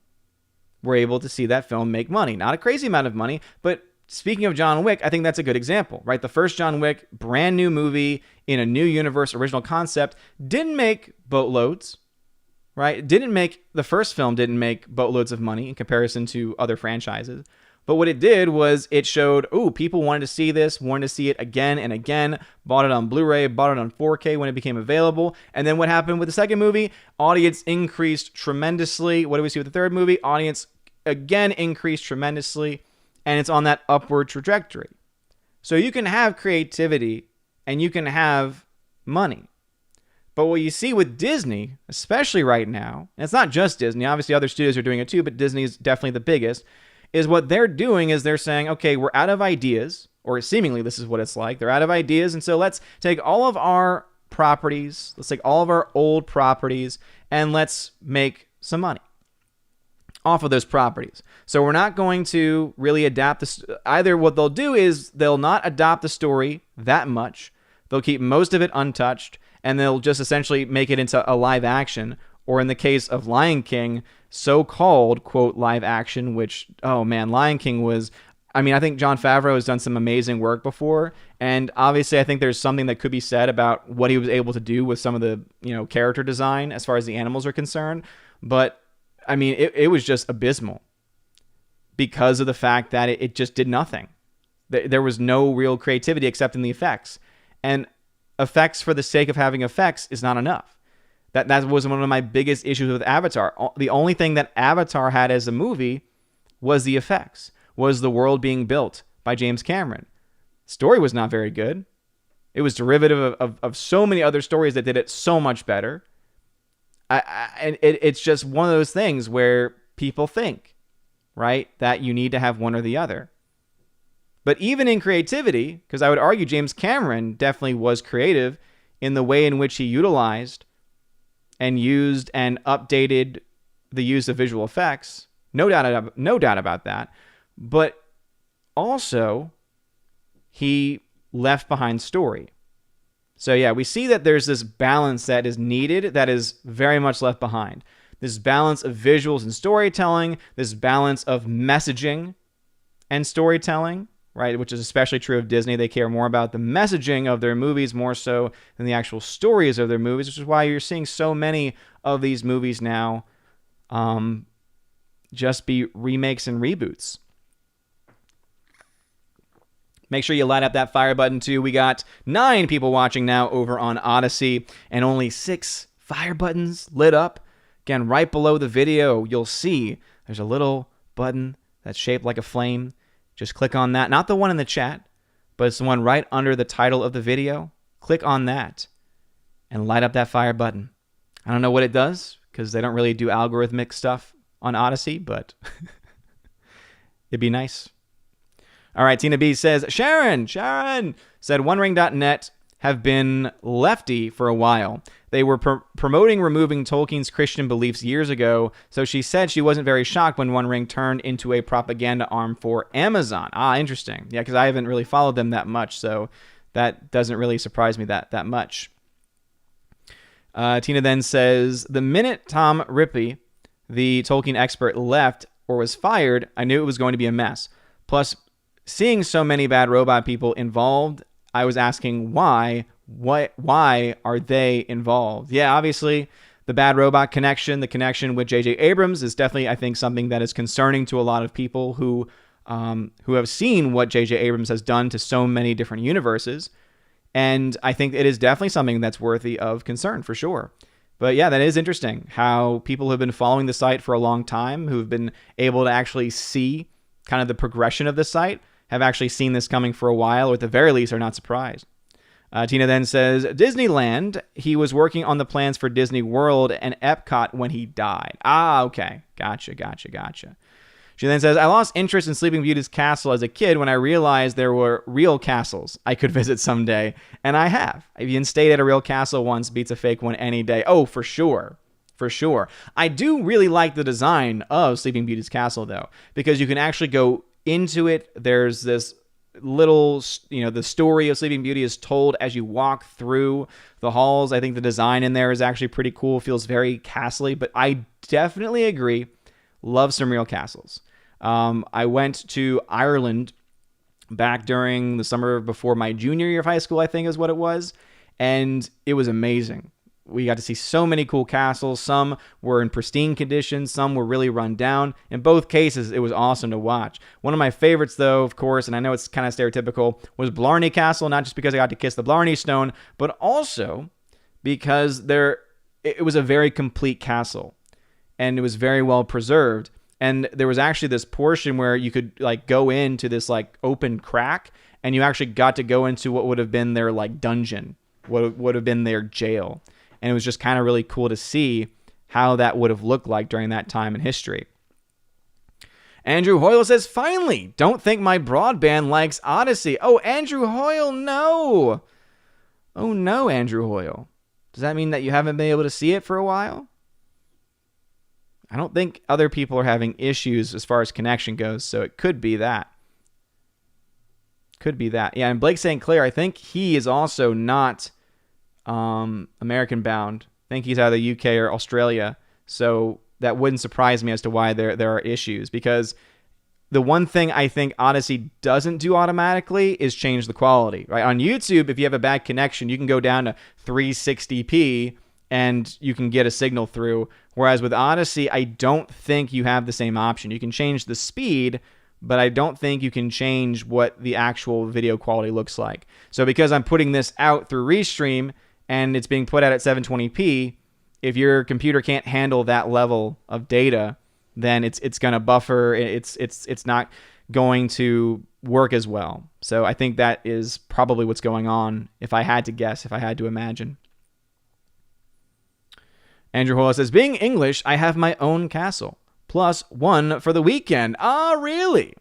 were able to see that film make money. Not a crazy amount of money, but speaking of John Wick, I think that's a good example, right? The first John Wick, brand new movie in a new universe, original concept, didn't make boatloads, right? The first film didn't make boatloads of money in comparison to other franchises. But what it did was it showed, people wanted to see this, wanted to see it again and again, bought it on Blu-ray, bought it on 4K when it became available. And then what happened with the second movie? Audience increased tremendously. What do we see with the third movie? Audience again increased tremendously. And it's on that upward trajectory. So you can have creativity and you can have money. But what you see with Disney, especially right now, and it's not just Disney, obviously other studios are doing it too, but Disney is definitely the biggest, is what they're doing is they're saying, okay, we're out of ideas, or seemingly this is what it's like. They're out of ideas, and so let's take all of our properties, let's take all of our old properties, and let's make some money off of those properties. So we're not going to really adapt this. Either what they'll do is they'll not adopt the story that much. They'll keep most of it untouched, and they'll just essentially make it into a live action, or in the case of Lion King, so-called, quote, live action, which, oh man, Lion King was, I think Jon Favreau has done some amazing work before, and obviously I think there's something that could be said about what he was able to do with some of the, character design as far as the animals are concerned, but, it was just abysmal because of the fact that it just did nothing. There was no real creativity except in the effects, and effects for the sake of having effects is not enough. That was one of my biggest issues with Avatar. The only thing that Avatar had as a movie was the effects, was the world being built by James Cameron. Story was not very good. It was derivative of so many other stories that did it so much better. And it's just one of those things where people think, right, that you need to have one or the other. But even in creativity, because I would argue James Cameron definitely was creative in the way in which he utilized and used and updated the use of visual effects. No doubt about that. But also, he left behind story. So yeah, we see that there's this balance that is needed that is very much left behind. This balance of visuals and storytelling, this balance of messaging and storytelling, right? Which is especially true of Disney. They care more about the messaging of their movies more so than the actual stories of their movies, which is why you're seeing so many of these movies now just be remakes and reboots. Make sure you light up that fire button too. We got 9 people watching now over on Odyssey and only 6 fire buttons lit up. Again, right below the video, you'll see there's a little button that's shaped like a flame. Just click on that. Not the one in the chat, but it's the one right under the title of the video. Click on that and light up that fire button. I don't know what it does because they don't really do algorithmic stuff on Odyssey, but it'd be nice. All right, Tina B says, Sharon said OneRing.net have been lefty for a while. They were promoting removing Tolkien's Christian beliefs years ago, so she said she wasn't very shocked when One Ring turned into a propaganda arm for Amazon. Ah, interesting. Yeah, because I haven't really followed them that much, so that doesn't really surprise me that much. Tina then says, the minute Tom Ripley, the Tolkien expert, left or was fired, I knew it was going to be a mess. Plus, seeing so many bad robot people involved, I was asking why. Why are they involved? Yeah, obviously, the bad robot connection, the connection with J.J. Abrams is definitely, I think, something that is concerning to a lot of people who have seen what J.J. Abrams has done to so many different universes. And I think it is definitely something that's worthy of concern, for sure. But yeah, that is interesting how people who have been following the site for a long time, who've been able to actually see kind of the progression of the site, have actually seen this coming for a while, or at the very least are not surprised. Tina then says, Disneyland, he was working on the plans for Disney World and Epcot when he died. Ah, okay. Gotcha. She then says, I lost interest in Sleeping Beauty's castle as a kid when I realized there were real castles I could visit someday. And I have. I've even stayed at a real castle once, beats a fake one any day. Oh, for sure. For sure. I do really like the design of Sleeping Beauty's castle, though, because you can actually go into it. There's this little, the story of Sleeping Beauty is told as you walk through the halls. I think the design in there is actually pretty cool. Feels very castle-y, but I definitely agree. Love some real castles. I went to Ireland back during the summer before my junior year of high school, I think is what it was. And it was amazing. We got to see so many cool castles. Some were in pristine condition. Some were really run down. In both cases, it was awesome to watch. One of my favorites, though, of course, and I know it's kind of stereotypical, was Blarney Castle, not just because I got to kiss the Blarney Stone, but also because it was a very complete castle. And it was very well preserved. And there was actually this portion where you could go into this open crack, and you actually got to go into what would have been their dungeon, what would have been their jail. And it was just kind of really cool to see how that would have looked like during that time in history. Andrew Hoyle says, finally, don't think my broadband likes Odyssey. Oh, Andrew Hoyle, no. Oh, no, Andrew Hoyle. Does that mean that you haven't been able to see it for a while? I don't think other people are having issues as far as connection goes, so it could be that. Yeah, and Blake St. Clair, I think he is also not American bound. I think he's either UK or Australia, so that wouldn't surprise me as to why there are issues, because the one thing I think Odyssey doesn't do automatically is change the quality. Right? On YouTube, if you have a bad connection, you can go down to 360p and you can get a signal through. Whereas with Odyssey, I don't think you have the same option. You can change the speed, but I don't think you can change what the actual video quality looks like. So because I'm putting this out through Restream and it's being put out at 720p, if your computer can't handle that level of data, then it's going to buffer. It's not going to work as well. So I think that is probably what's going on, if I had to guess, if I had to imagine. Andrew Hoyle says, being English, I have my own castle, plus one for the weekend. Ah, really?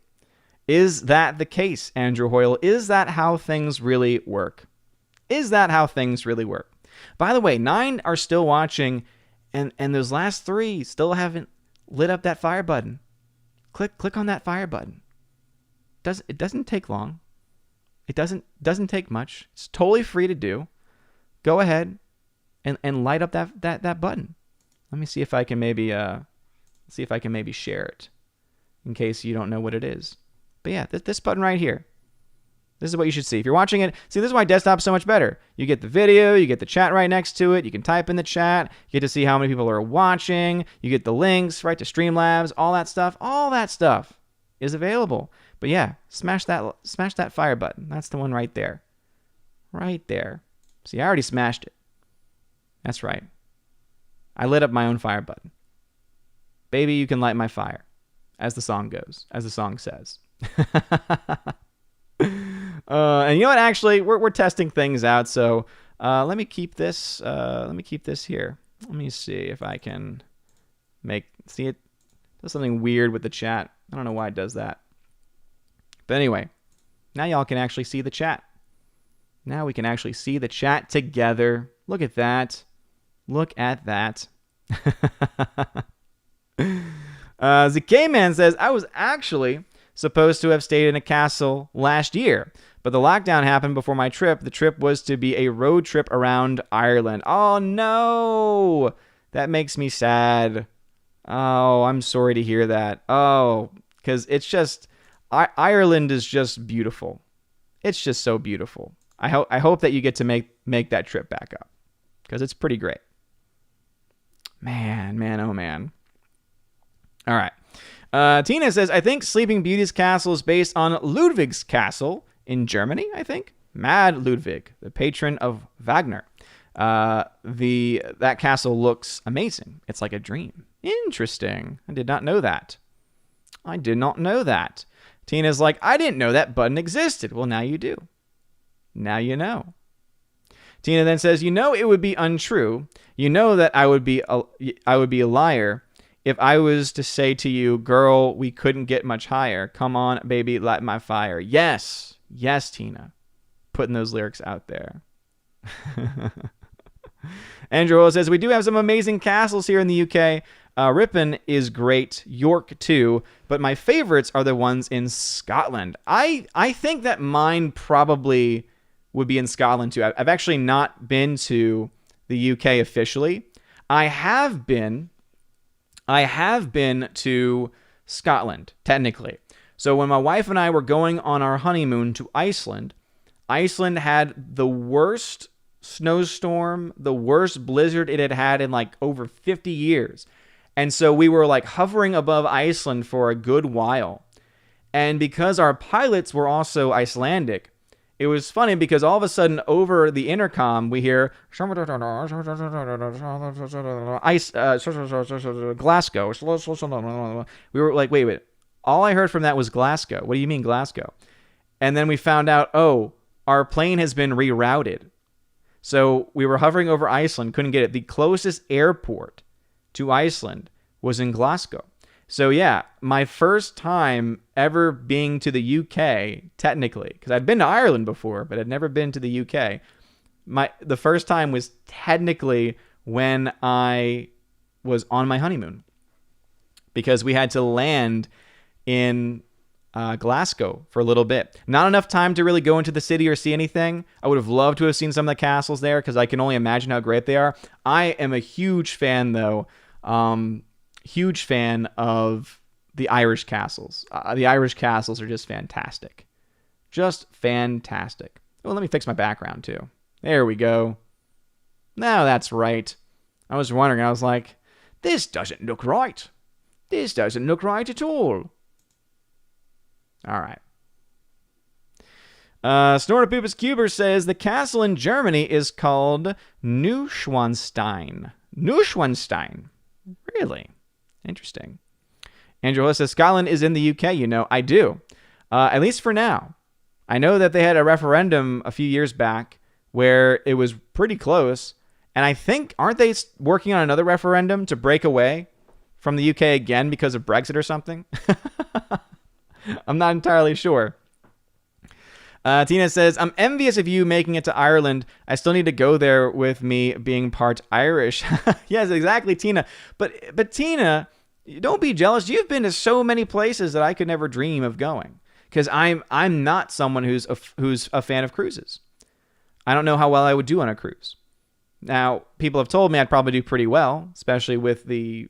Is that the case, Andrew Hoyle? Is that how things really work? By the way, 9 are still watching, and those last 3 still haven't lit up that fire button. Click on that fire button. It doesn't take long. It doesn't take much. It's totally free to do. Go ahead and light up that button. Let me see if I can maybe share it in case you don't know what it is. But yeah, this button right here. This is what you should see. If you're watching it, see, this is why desktop's so much better. You get the video, you get the chat right next to it, you can type in the chat, you get to see how many people are watching, you get the links right to Streamlabs, all that stuff is available. But yeah, smash that fire button. That's the one right there. Right there. See, I already smashed it. That's right. I lit up my own fire button. Baby, you can light my fire, as the song goes, as the song says. And you know what? Actually, we're testing things out. So let me keep this. Here. Let me see if I can see it. Does something weird with the chat. I don't know why it does that. But anyway, now y'all can actually see the chat. Now we can actually see the chat together. Look at that. Look at that. ZK-Man says, I was actually supposed to have stayed in a castle last year, but the lockdown happened before my trip. The trip was to be a road trip around Ireland. Oh, no. That makes me sad. Oh, I'm sorry to hear that. Oh, because it's just, Ireland is just beautiful. It's just so beautiful. I hope that you get to make that trip back up, because it's pretty great. Man, oh man. All right. Tina says, I think Sleeping Beauty's castle is based on Ludwig's castle in Germany, I think. Mad Ludwig, the patron of Wagner. That castle looks amazing. It's like a dream. Interesting. I did not know that. Tina's like, I didn't know that button existed. Well, now you do. Now you know. Tina then says, it would be untrue. You know that I would be a liar if I was to say to you, girl, we couldn't get much higher. Come on, baby, light my fire. Yes, Tina. Putting those lyrics out there. Andrew says, we do have some amazing castles here in the UK. Ripon is great, York too, but my favorites are the ones in Scotland. I think that mine probably would be in Scotland too. I've actually not been to the UK officially. I have been to Scotland, technically. So when my wife and I were going on our honeymoon to Iceland had the worst snowstorm, the worst blizzard it had had in like over 50 years. And so we were like hovering above Iceland for a good while. And because our pilots were also Icelandic, it was funny because all of a sudden over the intercom we hear Glasgow. We were like, wait. All I heard from that was Glasgow. What do you mean Glasgow? And then we found out, our plane has been rerouted. So we were hovering over Iceland, couldn't get it. The closest airport to Iceland was in Glasgow. So yeah, my first time ever being to the UK, technically, because I'd been to Ireland before, but I'd never been to the UK. The first time was technically when I was on my honeymoon, because we had to land in Glasgow for a little bit. Not enough time to really go into the city or see anything. I would have loved to have seen some of the castles there, because I can only imagine how great they are. I am a huge fan, though. Huge fan of the Irish castles. The Irish castles are just fantastic. Just fantastic. Well, let me fix my background, too. There we go. Now that's right. I was wondering, I was like, this doesn't look right. This doesn't look right at all. All right. Snortopupus Cuber says the castle in Germany is called Neuschwanstein. Neuschwanstein. Really? Interesting. Andrew says Scotland is in the UK, I do. At least for now. I know that they had a referendum a few years back where it was pretty close. And I think, aren't they working on another referendum to break away from the UK again because of Brexit or something? I'm not entirely sure. Tina says, I'm envious of you making it to Ireland. I still need to go there with me being part Irish. Yes, exactly, Tina. But Tina, don't be jealous. You've been to so many places that I could never dream of going, because I'm not someone who's a fan of cruises. I don't know how well I would do on a cruise. Now, people have told me I'd probably do pretty well, especially with the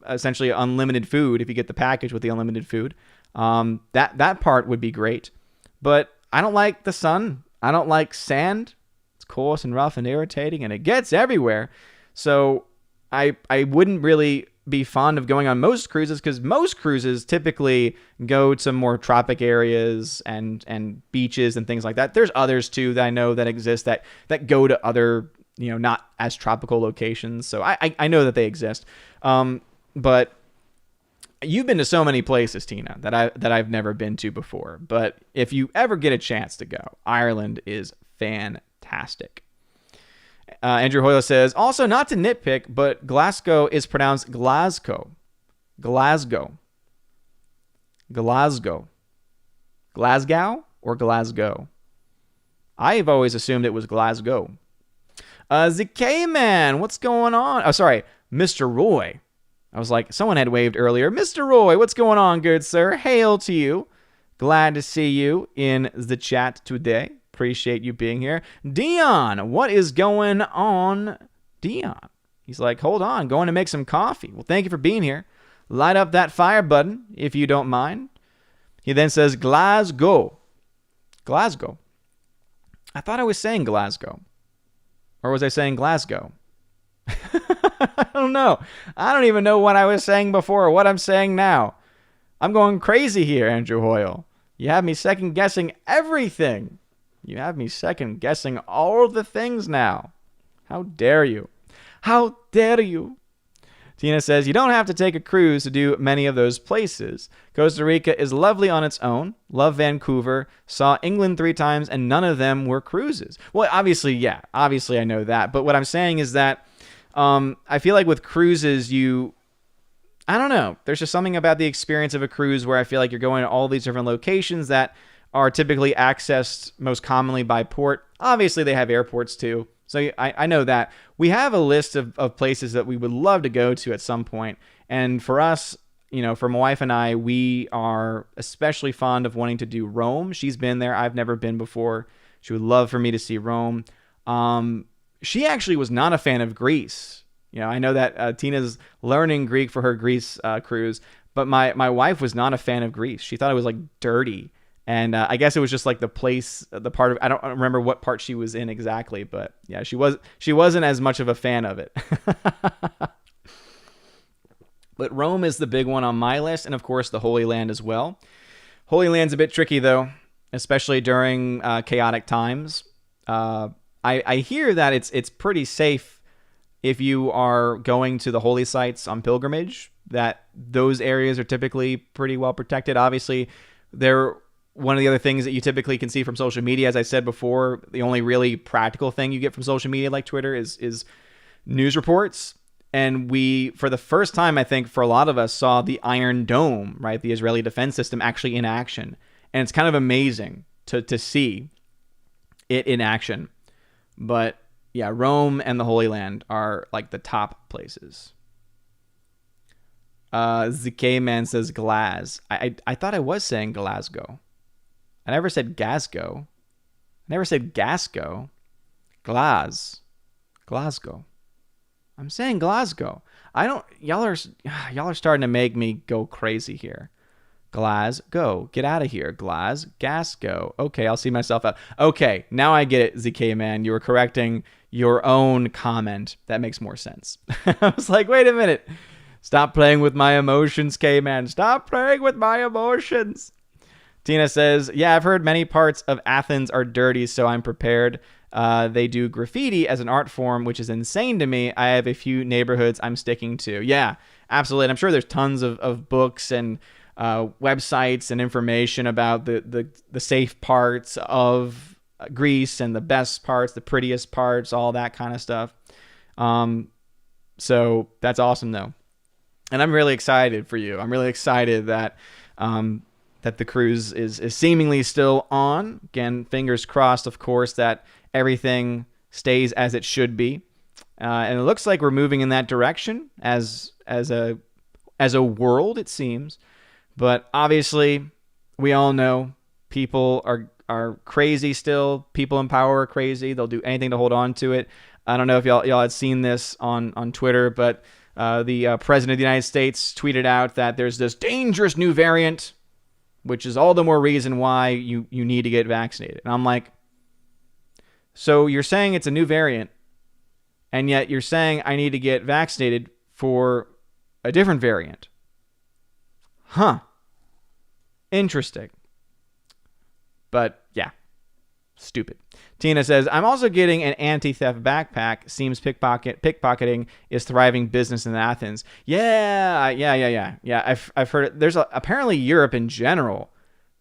essentially unlimited food. If you get the package with the unlimited food, that part would be great. But I don't like the sun. I don't like sand. It's coarse and rough and irritating, and it gets everywhere. So I wouldn't really be fond of going on most cruises, because most cruises typically go to more tropic areas and beaches and things like that. There's others too that I know that exist that go to other, not as tropical locations. So I know that they exist. But you've been to so many places, Tina, that I've never been to before. But if you ever get a chance to go, Ireland is fantastic. Andrew Hoyle says, also, not to nitpick, but Glasgow is pronounced Glasgow. Glasgow. Glasgow. Glasgow or Glasgow? I've always assumed it was Glasgow. The K-Man, what's going on? Oh, sorry, Mr. Roy. I was like, someone had waved earlier. Mr. Roy, what's going on, good sir? Hail to you. Glad to see you in the chat today. Appreciate you being here. Dion, what is going on, Dion? He's like, hold on, going to make some coffee. Well, thank you for being here. Light up that fire button, if you don't mind. He then says, Glasgow. Glasgow. I thought I was saying Glasgow. Or was I saying Glasgow? I don't know. I don't even know what I was saying before or what I'm saying now. I'm going crazy here, Andrew Hoyle. You have me second-guessing everything. You have me second-guessing all the things now. How dare you? How dare you? Tina says, you don't have to take a cruise to do many of those places. Costa Rica is lovely on its own. Love Vancouver. Saw England 3 times, and none of them were cruises. Well, obviously, yeah. Obviously, I know that. But what I'm saying is that I feel like with cruises, I don't know. There's just something about the experience of a cruise where I feel like you're going to all these different locations that are typically accessed most commonly by port. Obviously, they have airports too. So I know that. We have a list of places that we would love to go to at some point. And for us, for my wife and I, we are especially fond of wanting to do Rome. She's been there. I've never been before. She would love for me to see Rome. She actually was not a fan of Greece. I know that Tina's learning Greek for her Greece cruise, but my wife was not a fan of Greece. She thought it was like dirty. And I guess it was just like the place, the part of, I don't remember what part she was in exactly, but yeah, she wasn't as much of a fan of it. But Rome is the big one on my list, and of course the Holy Land as well. Holy Land's a bit tricky though, especially during chaotic times. I hear that it's pretty safe if you are going to the holy sites on pilgrimage, that those areas are typically pretty well protected. Obviously, one of the other things that you typically can see from social media, as I said before, the only really practical thing you get from social media like Twitter is news reports. And we, for the first time, I think, for a lot of us, saw the Iron Dome, right? The Israeli defense system actually in action. And it's kind of amazing to see it in action. But yeah, Rome and the Holy Land are like the top places. ZK Man says Glas. I thought I was saying Glasgow. I never said Glasgow. I never said Gasco. Glasgow. I'm saying Glasgow. Y'all are starting to make me go crazy here. Glasgow. Get out of here. Gasco. Okay, I'll see myself out. Okay, now I get it, ZK Man. You were correcting your own comment. That makes more sense. I was like, wait a minute. Stop playing with my emotions, K-Man. Stop playing with my emotions. Tina says, yeah, I've heard many parts of Athens are dirty, so I'm prepared. They do graffiti as an art form, which is insane to me. I have a few neighborhoods I'm sticking to. Yeah, absolutely. And I'm sure there's tons of books and websites and information about the safe parts of Greece and the best parts, the prettiest parts, all that kind of stuff. So that's awesome, though. And I'm really excited for you. I'm really excited that that the cruise is seemingly still on. Again, fingers crossed, of course, that everything stays as it should be. And it looks like we're moving in that direction as a world, it seems. But obviously, we all know people are crazy still. People in power are crazy. They'll do anything to hold on to it. I don't know if y'all had seen this on Twitter, but the president of the United States tweeted out that there's this dangerous new variant, which is all the more reason why you need to get vaccinated. And I'm like, so you're saying it's a new variant, and yet you're saying I need to get vaccinated for a different variant. Huh. Interesting. But yeah, stupid. Tina says, I'm also getting an anti-theft backpack. Seems pickpocketing is thriving business in Athens. Yeah. I've heard it. There's apparently Europe in general,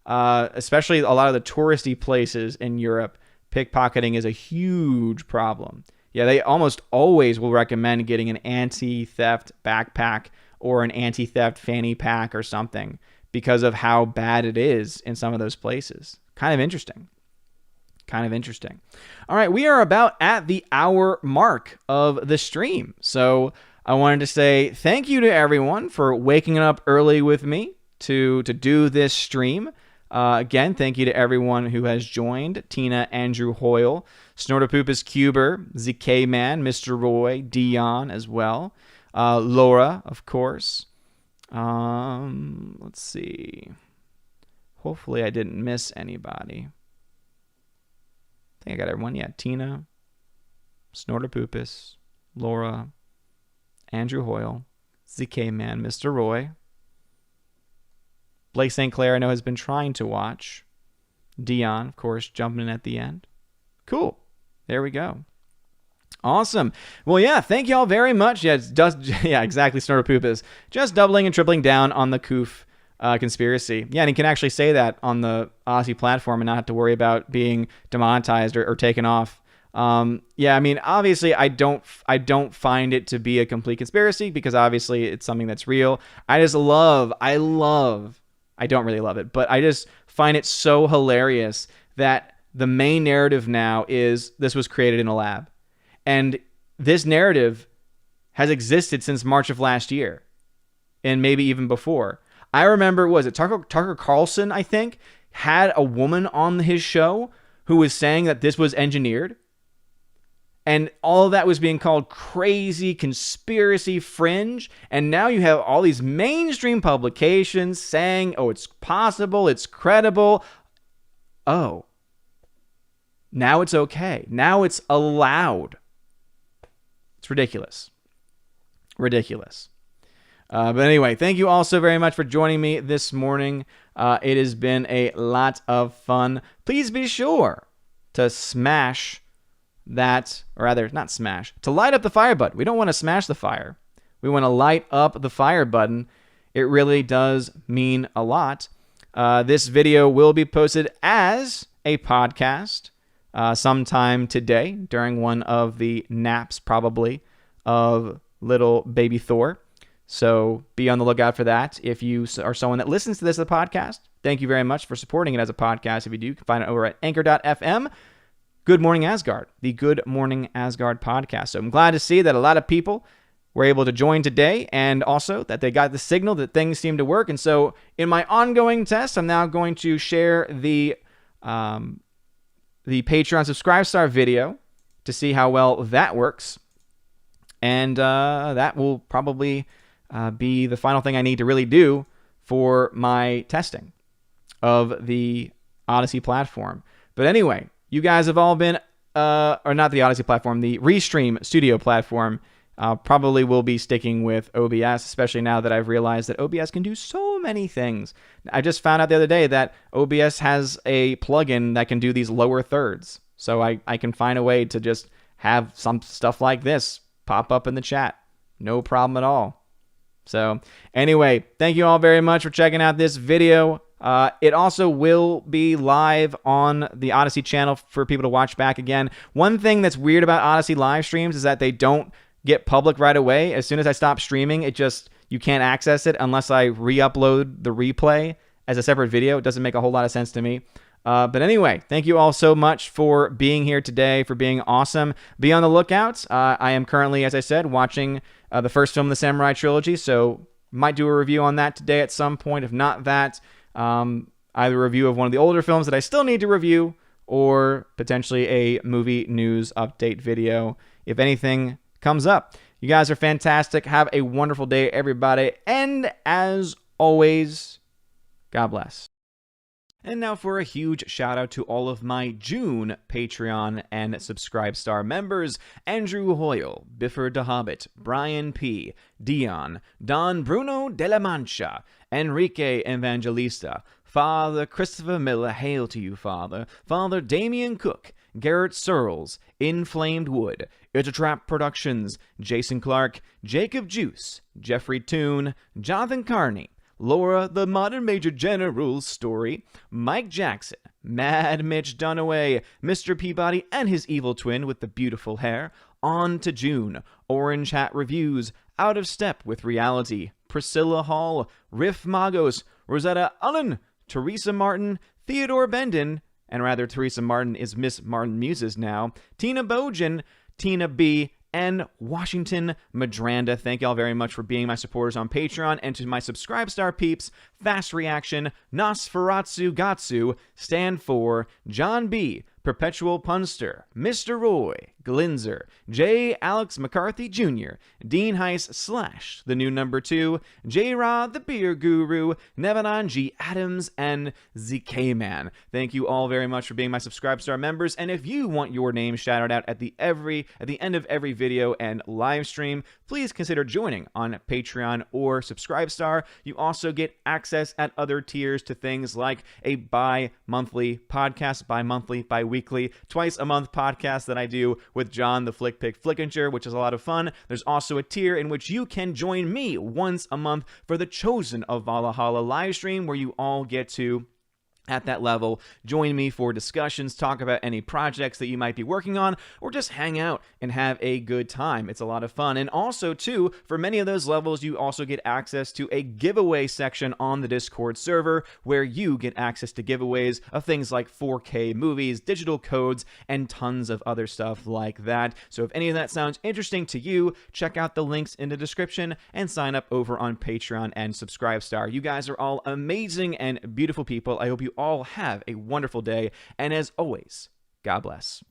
especially a lot of the touristy places in Europe, pickpocketing is a huge problem. Yeah, they almost always will recommend getting an anti-theft backpack or an anti-theft fanny pack or something because of how bad it is in some of those places. Kind of interesting. Kind of interesting. All right, we are about at the hour mark of the stream. So I wanted to say thank you to everyone for waking up early with me to do this stream. Again, thank you to everyone who has joined. Tina, Andrew Hoyle, Snortopoopas Cuber, ZK Man, Mr. Roy, Dion as well. Laura, of course. Let's see. Hopefully I didn't miss anybody. I think I got everyone. Yeah, Tina, Snortopoopas, Laura, Andrew Hoyle, ZK Man, Mr. Roy. Blake St. Clair, I know, has been trying to watch. Dion, of course, jumping in at the end. Cool. There we go. Awesome. Well, yeah, thank you all very much. Yeah, exactly, Snortopoopas. Just doubling and tripling down on the Koof conspiracy. Yeah, and you can actually say that on the Odyssey platform and not have to worry about being demonetized or taken off. Yeah, I mean, obviously, I don't find it to be a complete conspiracy because obviously it's something that's real. I don't really love it, but I just find it so hilarious that the main narrative now is this was created in a lab. And this narrative has existed since March of last year and maybe even before. I remember, was it Tucker Carlson, I think, had a woman on his show who was saying that this was engineered. And all of that was being called crazy conspiracy fringe. And now you have all these mainstream publications saying, oh, it's possible, it's credible. Oh, now it's okay. Now it's allowed. It's ridiculous. Ridiculous. But anyway, thank you all so very much for joining me this morning. It has been a lot of fun. Please be sure to smash that, or rather, not smash, to light up the fire button. We don't want to smash the fire. We want to light up the fire button. It really does mean a lot. This video will be posted as a podcast sometime today during one of the naps, probably, of little baby Thor. So be on the lookout for that. If you are someone that listens to this as a podcast, thank you very much for supporting it as a podcast. If you do, you can find it over at anchor.fm. Good Morning Asgard, the Good Morning Asgard podcast. So I'm glad to see that a lot of people were able to join today and also that they got the signal that things seem to work. And so in my ongoing test, I'm now going to share the Patreon Subscribe Star video to see how well that works. And that will probably be the final thing I need to really do for my testing of the Odyssey platform. But anyway, you guys have all been, or not the Odyssey platform, the Restream Studio platform. Probably will be sticking with OBS, especially now that I've realized that OBS can do so many things. I just found out the other day that OBS has a plugin that can do these lower thirds. So I can find a way to just have some stuff like this pop up in the chat. No problem at all. So anyway, thank you all very much for checking out this video. It also will be live on the Odyssey channel for people to watch back again. One thing that's weird about Odyssey live streams is that they don't get public right away. As soon as I stop streaming, you can't access it unless I re-upload the replay as a separate video. It doesn't make a whole lot of sense to me. But anyway, thank you all so much for being here today, for being awesome. Be on the lookout. I am currently, as I said, watching the first film in the Samurai Trilogy, so might do a review on that today at some point. If not that, either a review of one of the older films that I still need to review, or potentially a movie news update video, if anything comes up. You guys are fantastic. Have a wonderful day, everybody. And as always, God bless. And now for a huge shout out to all of my June Patreon and Subscribe Star members: Andrew Hoyle, Biffer the Hobbit, Brian P., Dion, Don Bruno de la Mancha, Enrique Evangelista, Father Christopher Miller, hail to you, Father, Father Damian Cook, Garrett Searles, Inflamed Wood, It's a Trap Productions, Jason Clark, Jacob Juice, Jeffrey Toone, Jonathan Carney, Laura the Modern Major General's Story, Mike Jackson, Mad Mitch Dunaway, Mr. Peabody and his evil twin with the beautiful hair, On to June, Orange Hat Reviews, Out of Step with Reality, Priscilla Hall, Riff Magos, Rosetta Allen, Teresa Martin, Theodore Bendon, and rather Teresa Martin is Miss Martin Muses now, Tina Bojan, Tina B., and Washington Madranda. Thank y'all very much for being my supporters on Patreon. And to my Subscribestar peeps, Fast Reaction, Nosferatu Gatsu, Stand For, John B., Perpetual Punster, Mr. Roy, Glinzer, J. Alex McCarthy Jr., Dean Heiss / The New Number 2, J-Rod the Beer Guru, Nevanon G. Adams, and ZK Man. Thank you all very much for being my Subscribestar members, and if you want your name shouted out at the end of every video and live stream, please consider joining on Patreon or Subscribestar. You also get access at other tiers to things like a bi-monthly podcast, bi-weekly, twice a month podcast that I do with John the Flick Pick Flickinger, which is a lot of fun. There's also a tier in which you can join me once a month for the Chosen of Valhalla live stream, where you all get to, at that level, join me for discussions, talk about any projects that you might be working on, or just hang out and have a good time. It's a lot of fun. And also, too, for many of those levels, you also get access to a giveaway section on the Discord server, where you get access to giveaways of things like 4K movies, digital codes, and tons of other stuff like that. So if any of that sounds interesting to you, check out the links in the description and sign up over on Patreon and Subscribestar. You guys are all amazing and beautiful people. I hope you all have a wonderful day, and as always, God bless.